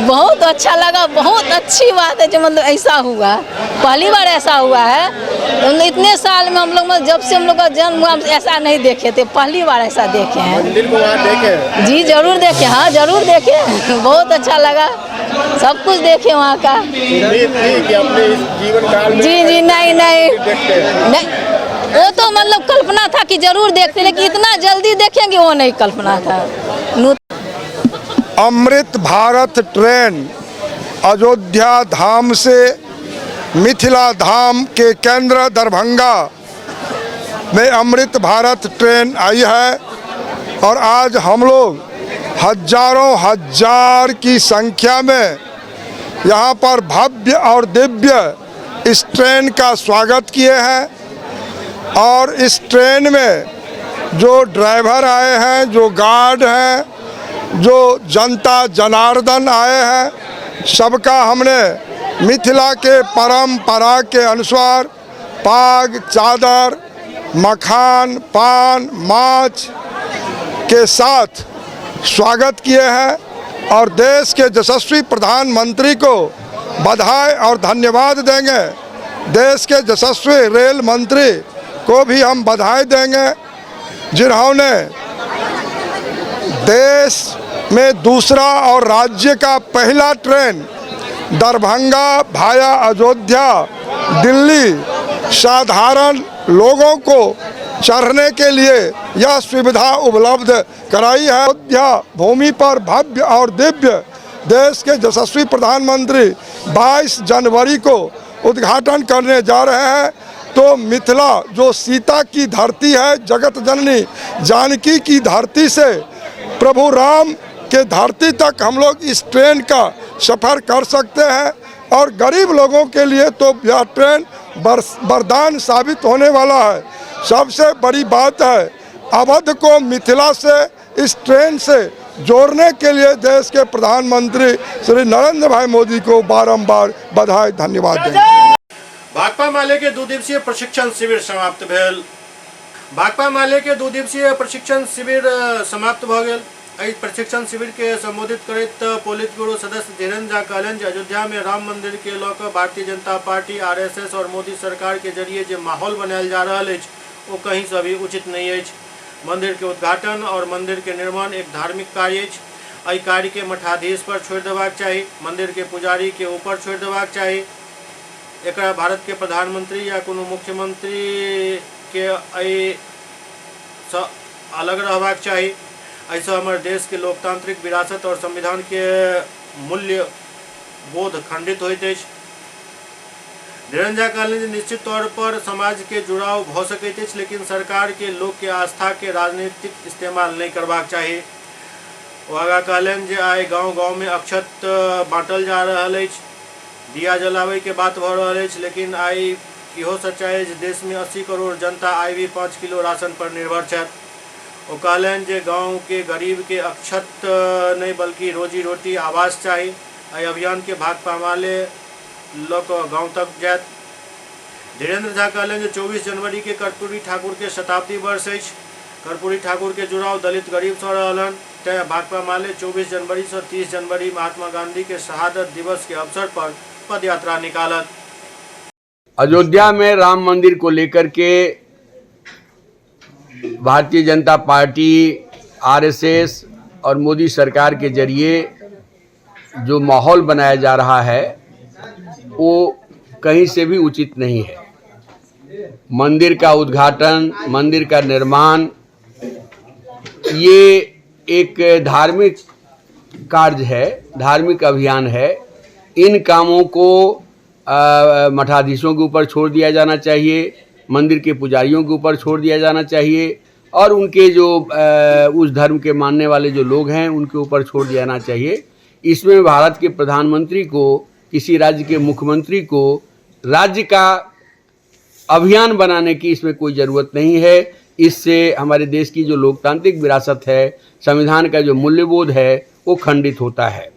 Speaker 19: बहुत अच्छा लगा, बहुत अच्छी बात है जो मतलब ऐसा हुआ, पहली बार ऐसा हुआ है, मतलब इतने साल में हम लोग जब से हम लोग का जन्म हुआ ऐसा नहीं देखे थे, पहली बार ऐसा देखे हैं।
Speaker 2: मंदिर को वहाँ देखे?
Speaker 19: जी जरूर देखे, हाँ जरूर देखे, बहुत अच्छा लगा, सब कुछ देखे वहाँ का।
Speaker 2: उम्मीद थी कि अपने इस जीवन काल में
Speaker 19: जी नहीं, वो तो मतलब कल्पना था कि जरूर देखते, लेकिन इतना जल्दी देखेंगे वो नहीं कल्पना था।
Speaker 21: अमृत भारत ट्रेन अयोध्या धाम से मिथिला धाम के केंद्र दरभंगा में अमृत भारत ट्रेन आई है और आज हम लोग हजारों हजार की संख्या में यहाँ पर भव्य और दिव्य इस ट्रेन का स्वागत किए हैं। और इस ट्रेन में जो ड्राइवर आए हैं, जो गार्ड हैं, जो जनता जनार्दन आए हैं, सबका हमने मिथिला के परंपरा के अनुसार पाग, चादर, मखान, पान, माछ के साथ स्वागत किए हैं और देश के यशस्वी प्रधानमंत्री को बधाई और धन्यवाद देंगे। देश के यशस्वी रेल मंत्री को भी हम बधाई देंगे जिन्होंने देश में दूसरा और राज्य का पहला ट्रेन दरभंगा भाया अयोध्या दिल्ली साधारण लोगों को चढ़ने के लिए यह सुविधा उपलब्ध कराई है। अयोध्या भूमि पर भव्य और दिव्य देश के यशस्वी प्रधानमंत्री 22 जनवरी को उद्घाटन करने जा रहे हैं। तो मिथिला जो सीता की धरती है, जगत जननी जानकी की धरती से प्रभु राम के धरती तक हम लोग इस ट्रेन का सफ़र कर सकते हैं और गरीब लोगों के लिए तो यह ट्रेन वरदान साबित होने वाला है। सबसे बड़ी बात है, अवध को मिथिला से इस ट्रेन से जोड़ने के लिए देश के प्रधानमंत्री श्री नरेंद्र भाई मोदी को बारंबार बधाई धन्यवाद देंगे।
Speaker 1: भाकपा माले के 2 दिवसीय प्रशिक्षण शिविर समाप्त भेल। भाकपा माले के 2 दिवसीय प्रशिक्षण शिविर समाप्त भ गेल। एहि प्रशिक्षण शिविर के संबोधित करैत पोलित ब्यूरो सदस्य धीरेन्द्र झा कहलनि जे अयोध्या में राम मंदिर के लऽ कऽ भारतीय जनता पार्टी, आरएसएस और मोदी सरकार के जरिए जे माहौल बनायल जा रहल अछि ओ कहीं से भी उचित नहीं अछि। मंदिर के उद्घाटन और मंदिर के निर्माण एक धार्मिक कार्य अछि। एहि कार्य के मठाधीश पर छोड़ि देबाक चाही, मंदिर के पुजारी के ऊपर छोड़ि देबाक चाही। एकरा भारत के प्रधानमंत्री या कोनो मुख्यमंत्री के अलग रहबाक चाही। ऐसा हमारे देश के लोकतांत्रिक विरासत और संविधान के मूल्य बोध खंडित होइत अछि। धीरेन्द्र झा कहलनि निश्चित तौर पर समाज के जुड़ाव भ सकैत अछि, लेकिन सरकार के लोक के आस्था के राजनीतिक इस्तेमाल नहीं करबाक चाही। ओ आगाँ कहलनि जे आइ गाँव गाँव में अक्षत बाँटल जा रहल अछि, दिया जलावे के बात भ रहल अछि, लेकिन आई इहो सच्चाई जे देश में 80 करोड़ जनता आई भी 5 किलो राशन पर निर्भर छथि। ओ कहलनि जे गाँव के गरीब के अक्षत नहीं बल्कि रोजी रोटी आवास चाही। एहि अभियान के भाकपा माले लऽ कऽ गाँव तक जायत। धीरेन्द्र झा कहलनि जे 24 जनवरी के कर्पूरी ठाकुर के शताब्दी वर्ष अछि। कर्पूरी ठाकुर के जुड़ाव दलित गरीब से रहलन, तैं भाकपा माले 24 जनवरी से 30 जनवरी महात्मा गांधी के शहादत दिवस के अवसर पर पद यात्रा निकालत।
Speaker 22: अयोध्या में राम मंदिर को लेकर के भारतीय जनता पार्टी, आरएसएस और मोदी सरकार के जरिए जो माहौल बनाया जा रहा है वो कहीं से भी उचित नहीं है। मंदिर का उद्घाटन, मंदिर का निर्माण ये एक धार्मिक कार्य है, धार्मिक अभियान है। इन कामों को मठाधीशों के ऊपर छोड़ दिया जाना चाहिए, मंदिर के पुजारियों के ऊपर छोड़ दिया जाना चाहिए और उनके जो उस धर्म के मानने वाले जो लोग हैं उनके ऊपर छोड़ दिया जाना चाहिए। इसमें भारत के प्रधानमंत्री को, किसी राज्य के मुख्यमंत्री को राज्य का अभियान बनाने की इसमें कोई ज़रूरत नहीं है। इससे हमारे देश की जो लोकतांत्रिक विरासत है, संविधान का जो मूल्यबोध है वो खंडित होता है।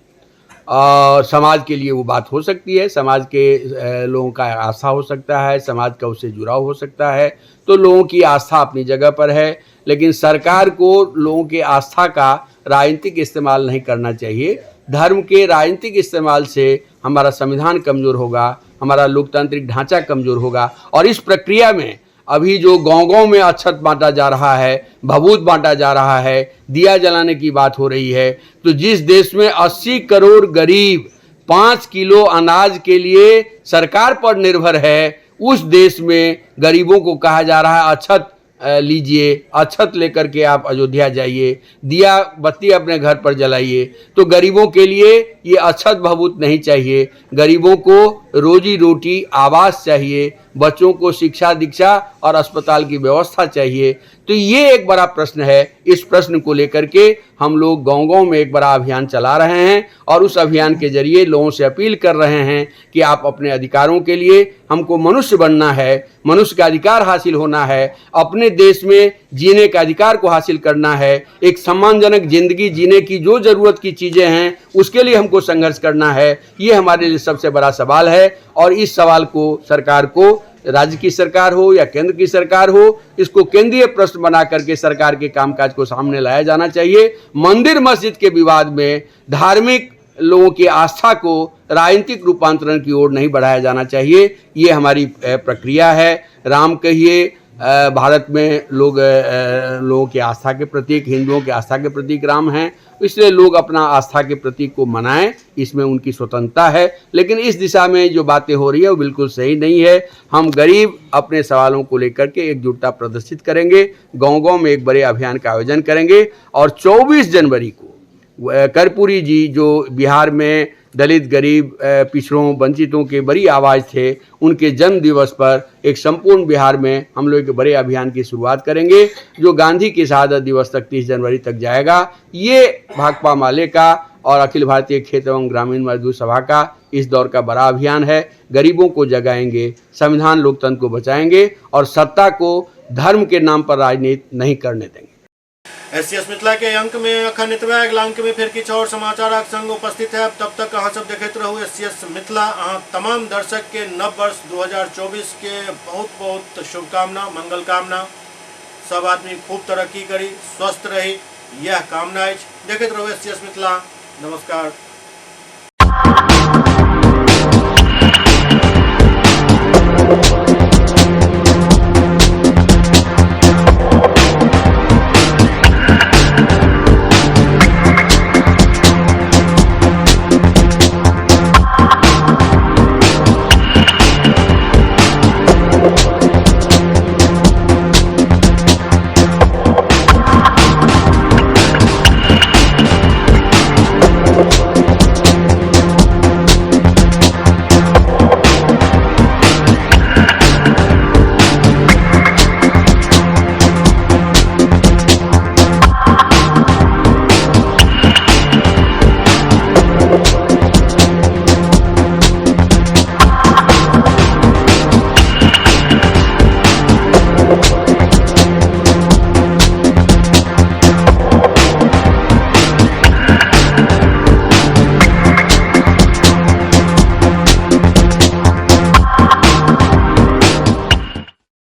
Speaker 22: और समाज के लिए वो बात हो सकती है, समाज के लोगों का आस्था हो सकता है, समाज का उससे जुड़ाव हो सकता है, तो लोगों की आस्था अपनी जगह पर है। लेकिन सरकार को लोगों के आस्था का राजनीतिक इस्तेमाल नहीं करना चाहिए। धर्म के राजनीतिक इस्तेमाल से हमारा संविधान कमज़ोर होगा, हमारा लोकतांत्रिक ढांचा कमज़ोर होगा। और इस प्रक्रिया में अभी जो गांव-गांव में अक्षत बांटा जा रहा है, भभूत बांटा जा रहा है, दिया जलाने की बात हो रही है, तो जिस देश में 80 करोड़ गरीब 5 किलो अनाज के लिए सरकार पर निर्भर है, उस देश में गरीबों को कहा जा रहा है अक्षत लीजिए, अक्षत लेकर के आप अयोध्या जाइए, दिया बत्ती अपने घर पर जलाइए। तो गरीबों के लिए ये अक्षत भभूत नहीं चाहिए, गरीबों को रोजी रोटी, आवास चाहिए, बच्चों को शिक्षा दीक्षा और अस्पताल की व्यवस्था चाहिए। तो ये एक बड़ा प्रश्न है। इस प्रश्न को लेकर के हम लोग गांव-गांव में एक बड़ा अभियान चला रहे हैं और उस अभियान के जरिए लोगों से अपील कर रहे हैं कि आप अपने अधिकारों के लिए, हमको मनुष्य बनना है, मनुष्य का अधिकार हासिल होना है, अपने देश में जीने का अधिकार को हासिल करना है, एक सम्मानजनक जिंदगी जीने की जो ज़रूरत की चीज़ें हैं उसके लिए हमको संघर्ष करना है। ये हमारे लिए सबसे बड़ा सवाल है और इस सवाल को सरकार को, राज्य की सरकार हो या केंद्र की सरकार हो, इसको केंद्रीय प्रश्न बना करके सरकार के कामकाज को सामने लाया जाना चाहिए। मंदिर मस्जिद के विवाद में धार्मिक लोगों की आस्था को राजनीतिक रूपांतरण की ओर नहीं बढ़ाया जाना चाहिए। ये हमारी प्रक्रिया है। राम कहिए, भारत में लोगों की आस्था के प्रतीक, हिंदुओं की आस्था के प्रतीक राम हैं, इसलिए लोग अपना आस्था के प्रतीक को मनाएं, इसमें उनकी स्वतंत्रता है। लेकिन इस दिशा में जो बातें हो रही है वो बिल्कुल सही नहीं है। हम गरीब अपने सवालों को लेकर के एकजुटता प्रदर्शित करेंगे, गांव-गांव में एक बड़े अभियान का आयोजन करेंगे और 24 जनवरी को कर्पूरी जी, जो बिहार में दलित, गरीब, पिछड़ों, वंचितों के बड़ी आवाज़ थे, उनके जन्म दिवस पर एक संपूर्ण बिहार में हम लोग एक बड़े अभियान की शुरुआत करेंगे जो गांधी की शहादत दिवस तक 30 जनवरी तक जाएगा। ये भाकपा माले का और अखिल भारतीय क्षेत्र एवं ग्रामीण मजदूर सभा का इस दौर का बड़ा अभियान है। गरीबों को जगाएंगे, संविधान लोकतंत्र को बचाएंगे और सत्ता को धर्म के नाम पर राजनीति नहीं करने देंगे।
Speaker 1: एससीएस मिथिला के अंक में अखन इतबा, अगला अंक में फिर किछु और समाचारक संग उपस्थित है। तब तक अहाँ सब देखते रहू एससीएस मिथिला। अहाँ तमाम दर्शक के नव वर्ष 2024 के बहुत बहुत शुभकामना, मंगल कामना। सब आदमी खूब तरक्की करी, स्वस्थ रही, यह कामना है। देखते रहू एससीएस मिथिला। नमस्कार।